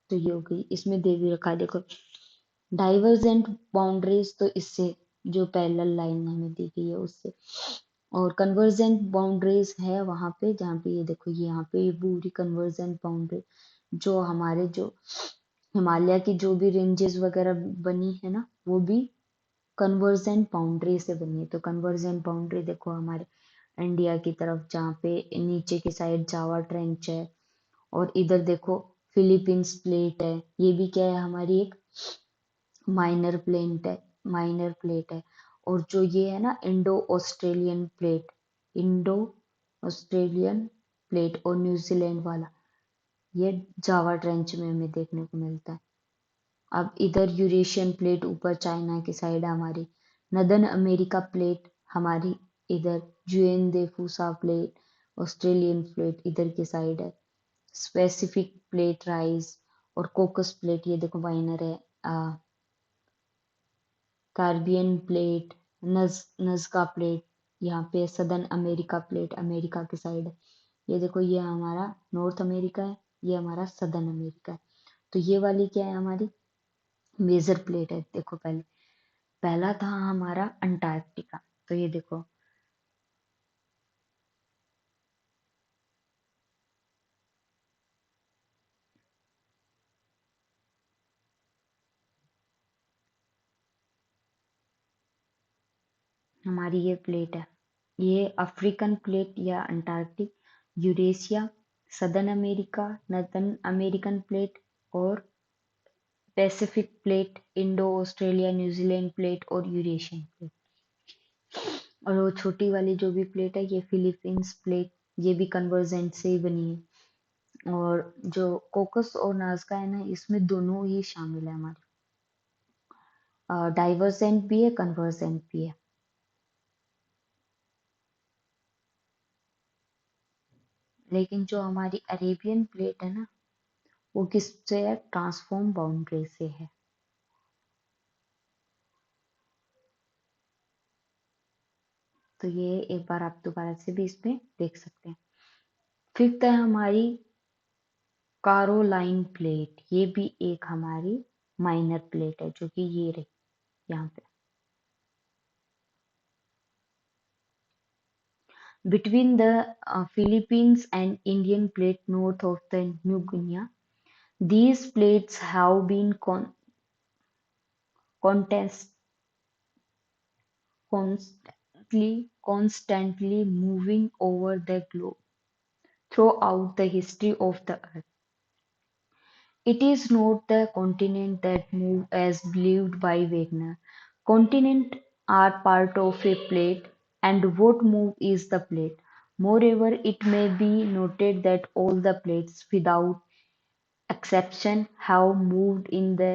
तो ये हो गई, इसमें दे भी रखा है देखो डाइवर्जेंट बाउंड्रीज, तो इससे जो पैरेलल लाइन हमें दी गई है उससे, और कन्वर्जेंट बाउंड्रीज है वहां पे जहाँ पे ये देखो, ये यहाँ पे ये पूरी कन्वर्जेंट बाउंड्री जो हमारे जो हिमालय की जो भी रेंजेस वगैरह बनी है ना, वो भी कन्वर्जेंट बाउंड्री से बनी है। तो कन्वर्जेंट बाउंड्री देखो हमारे इंडिया की तरफ जहाँ पे नीचे की साइड जावा ट्रेंच है, और इधर देखो फिलीपींस प्लेट है, ये भी क्या है हमारी एक माइनर प्लेट है, माइनर प्लेट है। और जो ये है ना Indo Australian plate, Indo Australian plate और न्यूजीलैंड वाला, ये जावा ट्रेंच में हमें देखने को मिलता है। अब इधर यूरेशियन प्लेट ऊपर चाइना की साइड है हमारी, नदर्न अमेरिका प्लेट हमारी इधर, जुएन दे फूसा प्लेट, ऑस्ट्रेलियन प्लेट इधर की साइड है, स्पेसिफिक प्लेट राइज, और कोकस प्लेट ये देखो माइनर है, कार्बियन प्लेट, नज़्का प्लेट, यहाँ पे सदर्न अमेरिका प्लेट अमेरिका की साइड है। ये देखो ये हमारा नॉर्थ अमेरिका है, ये हमारा सदर्न अमेरिका है। तो ये वाली क्या है हमारी मेजर प्लेट है। देखो पहले पहला था हमारा अंटार्कटिका, तो ये देखो हमारी ये प्लेट है, ये अफ्रीकन प्लेट या Antarctic, Eurasia, southern America, northern American plate और Pacific plate, Indo Australia New Zealand plate और यूरेशियन प्लेट। और वो छोटी वाली जो भी प्लेट है ये फिलीपींस प्लेट, ये भी कन्वर्जेंट से ही बनी है। और जो कोकस और नाजका है ना, इसमें दोनों ही शामिल है हमारे, डाइवर्जेंट भी है कन्वर्जेंट भी है। लेकिन जो हमारी अरेबियन प्लेट है ना, वो किससे है, ट्रांसफॉर्म बाउंड्री से है। तो ये एक बार आप दोबारा से भी इसमें देख सकते हैं। फिफ्थ है हमारी कारोलाइन प्लेट, ये भी एक हमारी माइनर प्लेट है, जो कि ये रही यहाँ पे between the Philippines and Indian plate north of the New Guinea. These plates have been contest, constantly moving over the globe throughout the history of the earth. It is not the continent that move as believed by Wagner. Continents are part of a plate, and what move is the plate. Moreover, it may be noted that all the plates, without exception, have moved in the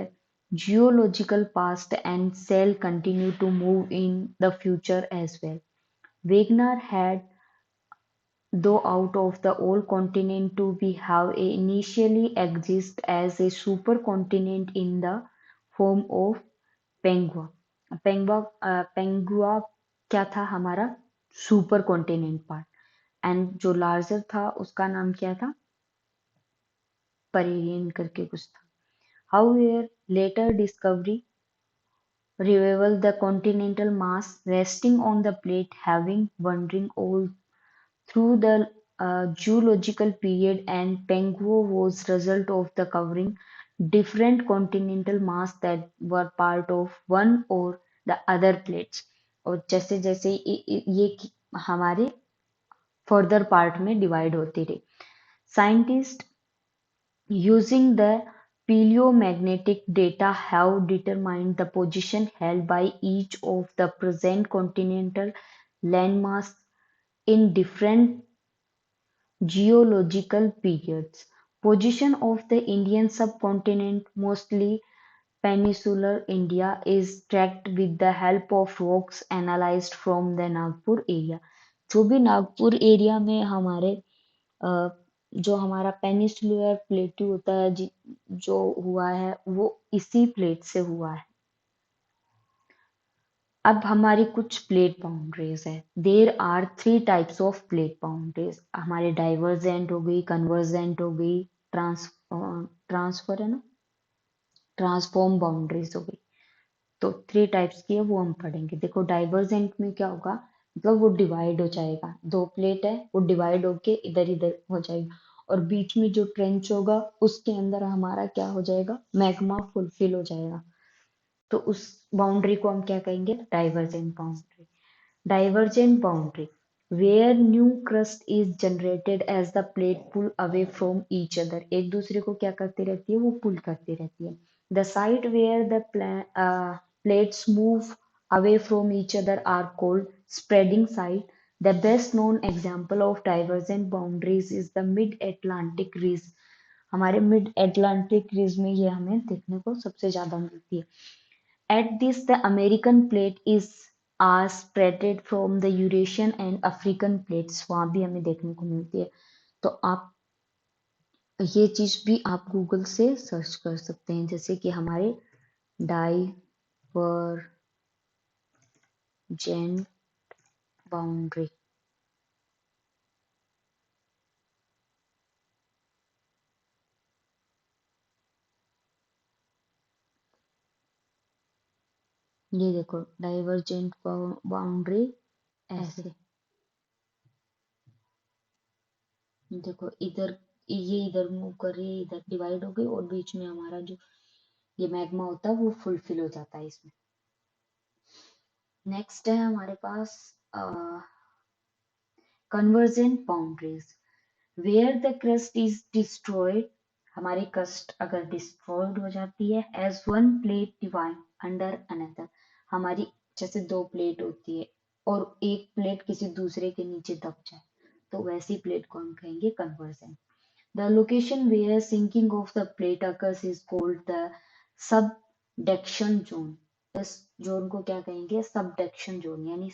geological past and shall continue to move in the future as well. Wagner had though out of the old continent to be have initially exist as a supercontinent in the form of पेंगुआ। पेंगुआ क्या था हमारा super continent part, and जो larger था उसका नाम क्या था, परेरियन करके कुछ था। However, later discovery revealed the continental mass resting on the plate having wandering all through the geological period, and Penguo was result of the covering different continental mass that were part of one or the other plates। और जैसे जैसे ये हमारे further part में divide होती रही, scientist using the paleomagnetic data have determined the position held by each of the present continental landmass in different geological periods. Position of the Indian subcontinent, mostly peninsular India is tracked with the help of rocks analyzed from the Nagpur area। जो भी Nagpur area में हमारे अ, जो हमारा peninsular प्लेटू होता है जो हुआ है वो इसी प्लेट से हुआ है। अब हमारी कुछ प्लेट बाउंड्रीज है। There are three types of plate boundaries. हमारे डाइवर्जेंट हो गई, कन्वर्जेंट हो गई, ट्रांसफर है ना, ट्रांसफॉर्म बाउंड्रीज हो गई। तो थ्री टाइप्स की है वो हम पढ़ेंगे। देखो डाइवर्जेंट में क्या होगा, मतलब वो डिवाइड हो जाएगा, दो प्लेट है वो डिवाइड होके इधर इधर हो जाएगा और बीच में जो ट्रेंच होगा उसके अंदर हमारा क्या हो जाएगा, मैग्मा फुलफिल हो जाएगा। तो उस बाउंड्री को हम क्या कहेंगे, divergent boundary. Divergent boundary, where new crust is generated as the plate pull away from each other। एक दूसरे को क्या करती रहती है, वो पुल करती रहती है। The side where the plates move away from each other are called spreading side। The best known example of divergent boundaries is the mid-Atlantic ridge। हमारे मिड एटलांटिक रीज में ये हमें देखने को सबसे ज्यादा मिलती है। At this, the American plate is are spreaded from the Eurasian and African plates। वहां भी हमें देखने को मिलती है। तो आप ये चीज भी आप गूगल से सर्च कर सकते हैं, जैसे कि हमारे डाइवर्जेंट बाउंड्री। ये देखो डाइवर्जेंट बाउंड्री ऐसे, देखो इधर ये इधर मूव कर रही है, इधर डिवाइड हो गई और बीच में हमारा जो ये मैग्मा होता है वो फुलफिल हो जाता है इसमें। नेक्स्ट है हमारे पास convergent boundaries, where the crust is destroyed. हमारी क्रस्ट अगर डिस्ट्रॉयड हो जाती है as one plate divide under another. हमारी जैसे दो प्लेट होती है और एक प्लेट किसी दूसरे के नीचे दब जाए तो वैसी प्लेट को हम कहेंगे convergent. The location where sinking of the plate occurs is called the subduction zone. इस जोन को क्या कहेंगे, सबडक्शन जोन, यानी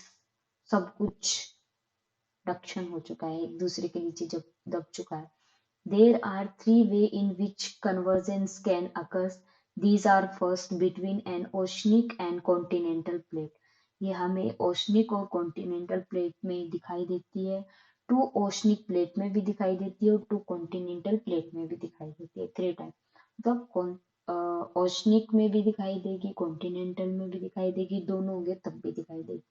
सब कुछ डक्शन हो चुका है, एक दूसरे के नीचे जब दब चुका है। There are three ways in which convergence can occur. These are first between an oceanic and continental plate। ये हमें ओशनिक और कॉन्टिनेंटल प्लेट में दिखाई देती है। टू ओशनिक प्लेट में भी दिखाई देती है और टू कॉन्टिनेंटल प्लेट में भी दिखाई देती है। थ्री टाइप, मतलब ओशनिक में भी दिखाई देगी, कॉन्टिनेंटल में भी दिखाई देगी, दोनों होंगे तब भी दिखाई देगी।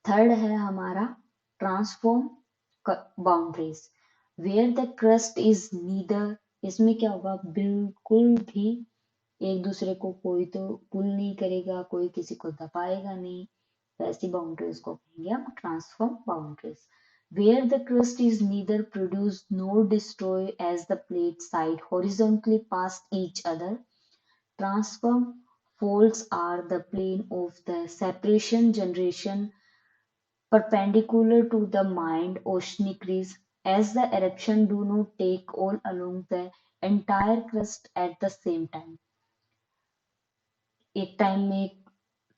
थर्ड है हमारा transform boundaries, where the crust is neither. इसमें क्या होगा, बिल्कुल भी एक दूसरे को कोई तो पुल नहीं करेगा, कोई किसी को दबाएगा नहीं, तो ऐसी बाउंड्रीज को कहेंगे हम transform boundaries. Where the crust is neither produce nor destroy as the plate side horizontally past each other। Transform folds are the plane of the separation generation perpendicular to the mind oceanic ridge, as the eruption do not take all along the entire crust at the same time। एक time में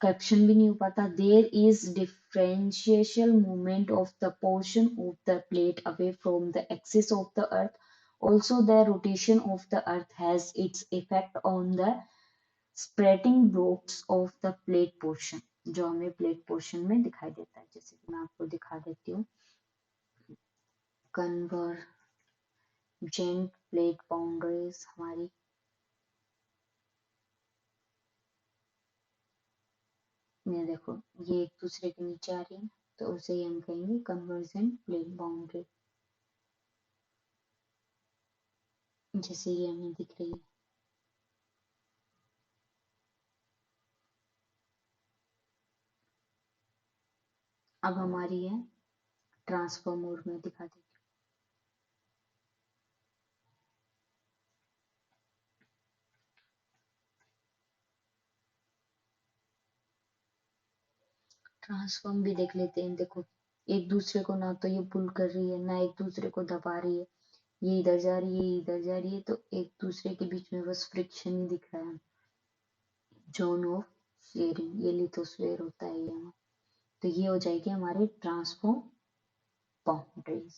corruption भी नहीं हो पाता। There is differential movement of the portion of the plate away from the axis of the earth. Also the rotation of the earth has its effect on the spreading blocks of the plate portion, जो हमें plate portion में दिखाई देता है। जैसे कि मैं आपको दिखा देती हूँ, कन्वर्जेंट प्लेट बाउंड्रीज हमारी ये देखो, ये एक दूसरे के नीचे आ रही है तो उसे ही हम कहेंगे कन्वर्जेंट प्लेट बाउंड्री, जैसे ये हमें दिख रही है। अब हमारी है ट्रांसफर मोड में दिखा देती हूँ। ट्रांसफॉर्म भी देख लेते हैं। देखो एक दूसरे को ना तो ये पुल कर रही है ना एक दूसरे को दबा रही है, ये इधर जा रही है ये इधर जा रही है, तो एक दूसरे के बीच में बस फ्रिक्शन ही दिख रहा है। जोन ऑफ शेयरिंग, ये लिथोस्फीयर होता है ये। तो ये हो जाएगी हमारी ट्रांसफॉर्म बाउंड्रीज।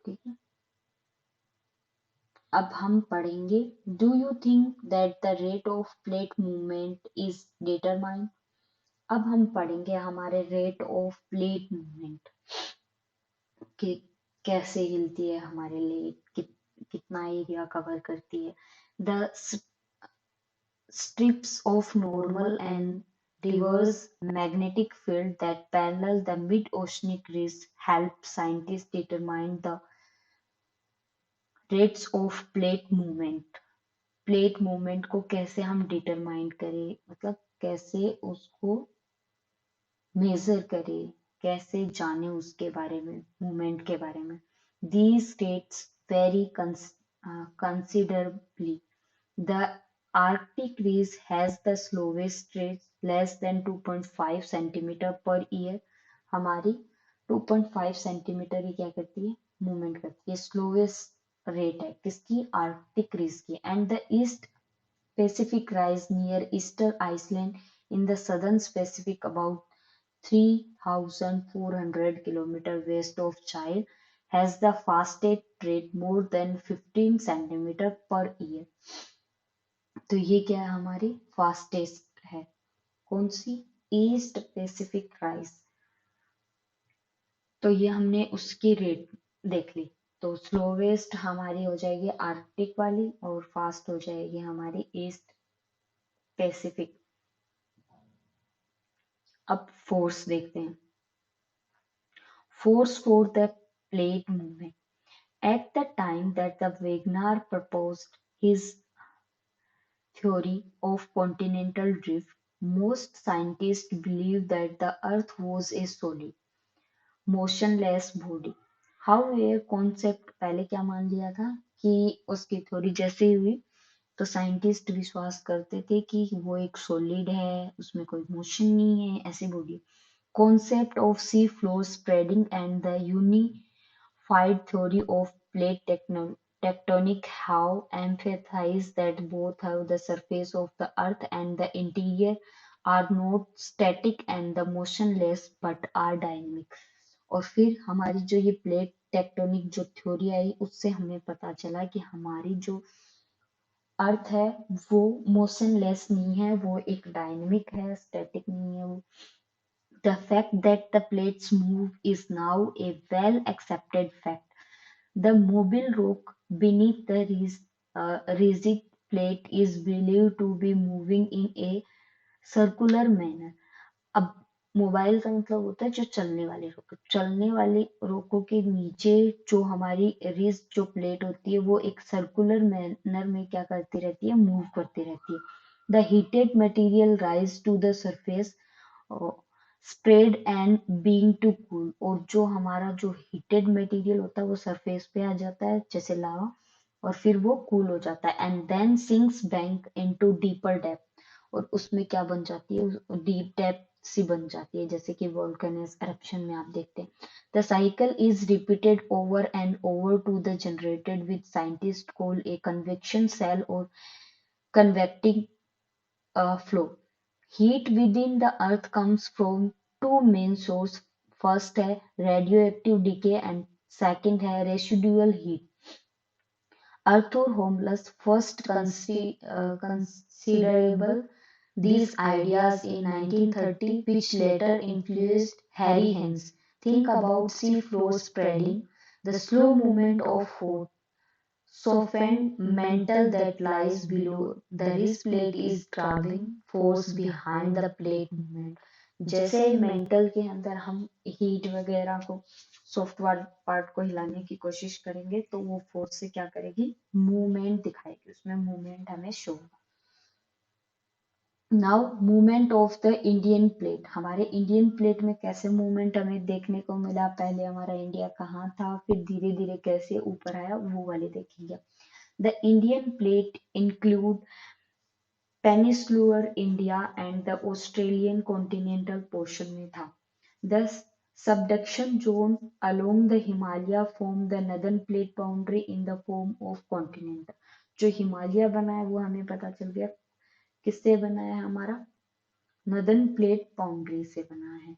ठीक है, अब हम पढ़ेंगे do you think that the rate of plate movement is determined. अब हम पढ़ेंगे हमारे रेट ऑफ प्लेट मूवमेंट कि कैसे हिलती है हमारे लिए, कितना एरिया कवर करती है। The strips of normal and reverse magnetic field that parallel the mid-oceanic ridge help scientists determine the rates of plate movement। Plate movement को कैसे हम डिटरमाइन करें, मतलब कैसे उसको मेजर करें, कैसे जाने उसके बारे में, मूवमेंट के बारे में। These states vary considerably. The Arctic ridge has the slowest rate, less than 2.5 centimeter per year। हमारी 2.5 सेंटीमीटर ही क्या करती है, मूवमेंट करती है। स्लोवेस्ट रेट है किसकी, आर्कटिक रीज की। And the east Pacific rise near Easter Island in the southern Pacific about 3,400 km west of Chile has the fastest rate more than 15 centimeter per year। तो ये क्या है, हमारी फास्टेस्ट है। कौन सी, ईस्ट पैसिफिक राइज। तो ये हमने उसकी रेट देख ली। तो स्लोवेस्ट हमारी हो जाएगी आर्कटिक वाली और फास्ट हो जाएगी हमारी ईस्ट पैसिफिक। अब फोर्स देखते हैं। Force for the plate movement. At the time that the Wegener proposed his theory of continental drift, most scientists believed that the Earth was a solid, motionless body। However, concept पहले क्या मान लिया था कि उसकी theory जैसे ही हुई तो साइंटिस्ट विश्वास करते थे कि वो एक सॉलिड है, उसमें कोई मोशन नहीं है, ऐसी body. Concept of sea floor spreading and the unified theory of plate tectonic have emphasized that both have the surface of the earth and the interior are not static and the motionless but are dynamic। और फिर हमारी जो ये plate tectonic जो theory आई उससे हमें पता चला कि हमारी जो अर्थ है वो मोशनलेस नहीं है, वो एक डायनेमिक है, स्टैटिक नहीं है वो। The fact that the plates move is now a well accepted fact. The mobile rock beneath the rigid plate is believed to be moving in a circular manner। अब mobile का मतलब होता है जो चलने वाले रोको, चलने वाले रोको के नीचे जो हमारी रिज जो प्लेट होती है वो एक सर्कुलर मैनर में क्या करती रहती है, मूव करती रहती है। The heated material rise to the surface spread and being to cool. और जो हमारा जो हीटेड मटेरियल होता है वो सरफेस पे आ जाता है जैसे लावा, और फिर वो कूल हो जाता है and then sinks back into deeper depth. और उसमें क्या बन जाती है, डीप डेप्थ सी बन जाती है, जैसे कि वोल्केनस एरप्शन में आप देखते हैं। The cycle is repeated over and over to the generated with scientist call a convection cell और convecting flow। Heat within the earth comes from two main sources। First है रेडियोएक्टिव डीके एंड सेकंड है residual heat. Arthur Holmlus first considerable these ideas in 1930, which later influenced Harry Hens. Think about sea floor spreading, the slow movement of hot, softened mantle that lies below the wrist plate is driving force behind the plate movement। जैसे mental के अंदर हम heat वगैरह को, soft part को हिलाने की कोशिश करेंगे तो वो फोर्स से क्या करेगी, मूवमेंट दिखाएगी, उसमें मूवमेंट हमें शो होगा। Now movement of the Indian plate. हमारे इंडियन प्लेट में कैसे मूवमेंट हमें देखने को मिला, पहले हमारा इंडिया कहाँ था, फिर धीरे धीरे कैसे ऊपर आया, वो वाले देखेंगे। The Indian plate include peninsular India and the Australian continental portion में था। The subduction zone along the Himalaya form the northern plate boundary in the form of continent. जो हिमालय बना है वो हमें पता चल गया किससे बना है, हमारा नदर्न प्लेट बाउंड्री से बना है।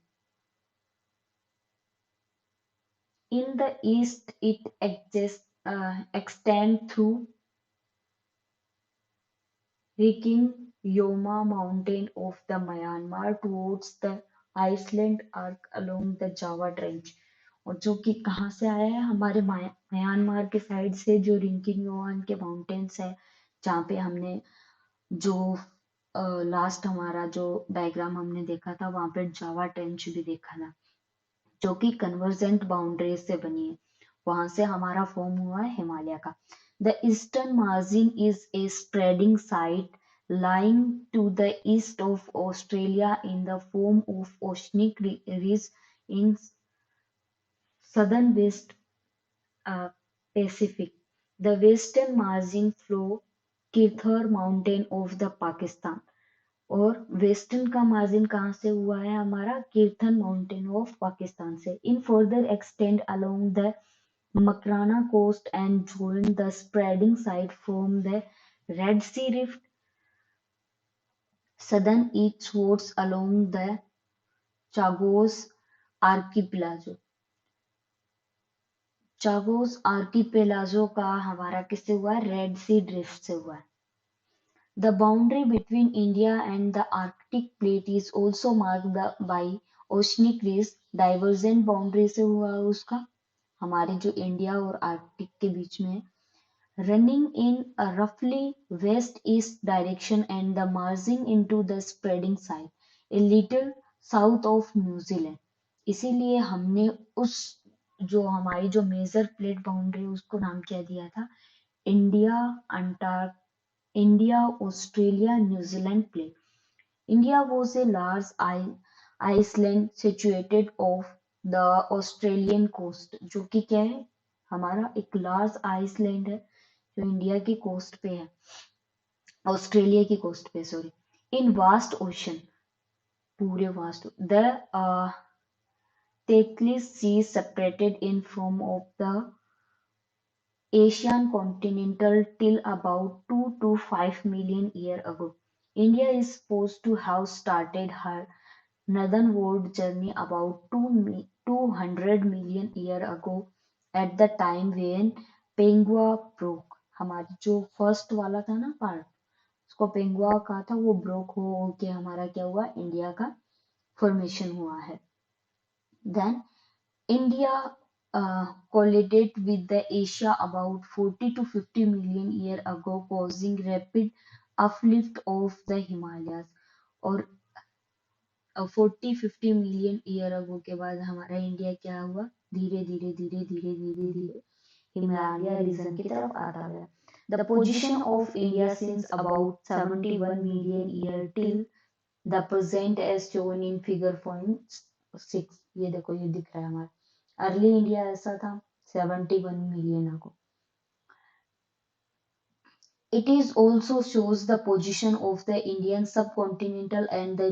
In the east it extend through Yoma mountain of the Myanmar towards the Iceland arc along the Java Trench। और जो कि कहाँ से आया है, हमारे म्यांमार के साइड से, जो रिंकिंग योमान के माउंटेन्स है, जहाँ पे हमने जो लास्ट हमारा जो डायग्राम हमने देखा था वहां पे जावा ट्रेंच भी देखा था, जो कि कन्वर्जेंट बाउंड्रीज से बनी है। वहां से हमारा फॉर्म हुआ है हिमालय का। The eastern margin is a spreading site lying to the east of Australia in the form of oceanic ridge in southern West Pacific. The western margin flow Kirthar Mountain of the Pakistan। और western का margin कहाँ से हुआ है, हमारा कीर्थन mountain of Pakistan से। In further extend along the Makrana coast and join the spreading side from the Red Sea Rift southern eastwards along the Chagos archipelago। Chagos archipelago का हमारा किससे हुआ है, रेड सी ड्रिफ्ट से हुआ है। The boundary between India and the Arctic plate is also marked by oceanic ridge। divergent boundary से हुआ है उसका, हमारे जो इंडिया और आर्कटिक के बीच में है। running in a roughly west-east direction and the merging into the spreading side a little south of New Zealand। इसीलिए हमने उस जो हमारी जो मेजर प्लेट बाउंड्री उसको नाम क्या दिया था, India अंटार्क India Australia New Zealand plate। India was a large island situated off the Australian coast। जो कि क्या है, हमारा एक लार्ज आइसलैंड है जो इंडिया की कोस्ट पे है, ऑस्ट्रेलिया की कोस्ट पे, सॉरी। इन वास्ट ओशन, पूरे vast, the Tethys Sea separated in from of the Asian continental till about 2 to 5 million years ago। India is supposed to have started her northernward journey about 200 million years ago at the time when Penghu broke। हमारी जो first वाला था ना part, उसको पेंगुआ कहा था, वो broke हो के हमारा क्या हुआ, इंडिया का फॉर्मेशन हुआ है। Then India collided with the Asia about 40 to 50 million years ago, causing rapid uplift of the Himalayas। और 40-50 मिलियन ईयर अगो के बाद हमारा इंडिया क्या हुआ, धीरे धीरे धीरे धीरे धीरे धीरे हिमालय रीजन की तरफ आता गया। The position of India since about 71 million year till the present as shown in figure 6। ये देखो, ये दिख रहा है हमारा अर्ली इंडिया ऐसा था 71 million ago. It is also shows the position of the Indian subcontinental and the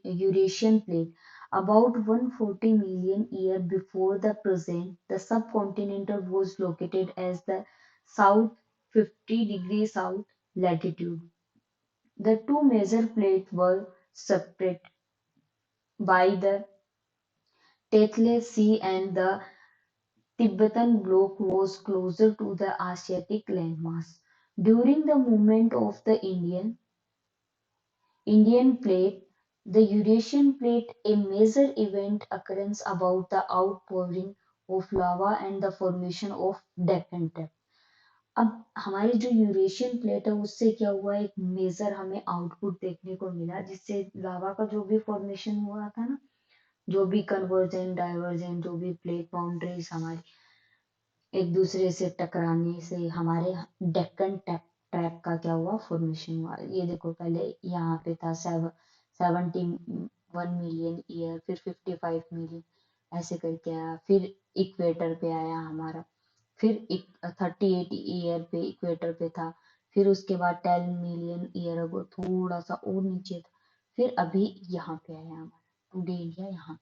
Eurasian plate. About 140 million years before the present, the subcontinental was located as the south 50 degrees south latitude. The two major plates were separate by the Tethys Sea and the Tibetan bloc was closer to the Asiatic landmass. During the movement of the Indian plate, the Eurasian plate, a major event occurrence about the outpouring of lava and the formation of Deccan Trap। अब हमारी जो Eurasian plate है उससे क्या हुआ, एक major हमें output देखने को मिला, जिससे लावा का जो भी फॉर्मेशन हुआ था ना, जो भी कन्वर्जेंट डाइवर्जेंट जो भी प्लेट बाउंड्रीज हमारी एक दूसरे से टकराने से हमारे डेक्कन ट्रैप का क्या हुआ, फॉर्मेशन हुआ। ये देखो, पहले यहाँ पे था 71 मिलियन ईयर, फिर 55 मिलियन, ऐसे करके आया, फिर इक्वेटर पे आया हमारा, फिर 38 ईयर पे इक्वेटर पे था, फिर उसके बाद 10 मिलियन ईयर अगो थोड़ा सा और नीचे था, फिर अभी यहाँ पे आया हमारा टुडे इंडिया यहाँ।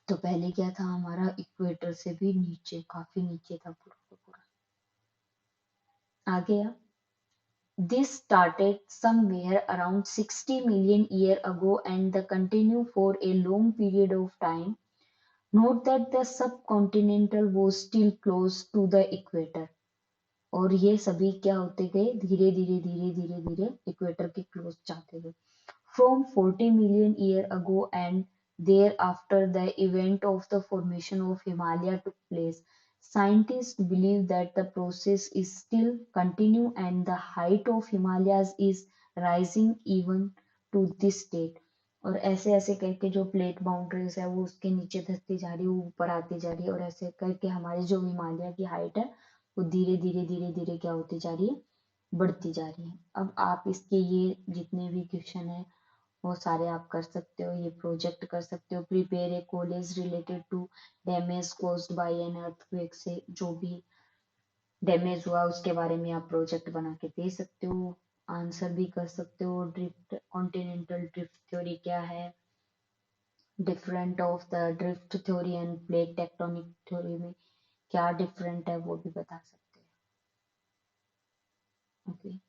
तो पहले क्या था, हमारा इक्वेटर से भी नीचे, काफी नीचे था पूरा का पूरा। आ गया। This started somewhere around 60 million years ago and the continue for a long period of time. Note that the subcontinental was still close to the equator. और ये सभी क्या होते गए, धीरे धीरे धीरे धीरे धीरे इक्वेटर के क्लोज जाते गए. From 40 million years ago and thereafter, the event of the formation of Himalaya took place. Scientists believe that the process is still continue and the height of Himalayas is rising even to this date. और ऐसे ऐसे करके जो plate boundaries है वो उसके नीचे धसती जा रही है, वो ऊपर आती जा रही है, और ऐसे करके हमारी जो हिमालय की हाइट है वो धीरे धीरे धीरे धीरे क्या होती जा रही है, बढ़ती जा रही है. अब आप इसके ये जितने भी क्वेश्चन है वो सारे आप कर सकते हो, ये प्रोजेक्ट कर सकते हो. Prepare a college related to damage caused by an earthquake, से जो भी डैमेज हुआ उसके बारे में आप प्रोजेक्ट बना के दे सकते हो. आंसर भी कर सकते हो. ड्रिफ्ट, कॉन्टिनेंटल ड्रिफ्ट थ्योरी क्या है, different of the drift theory end plate tectonic theory में क्या डिफरेंट है वो भी बता सकते हो. ओके.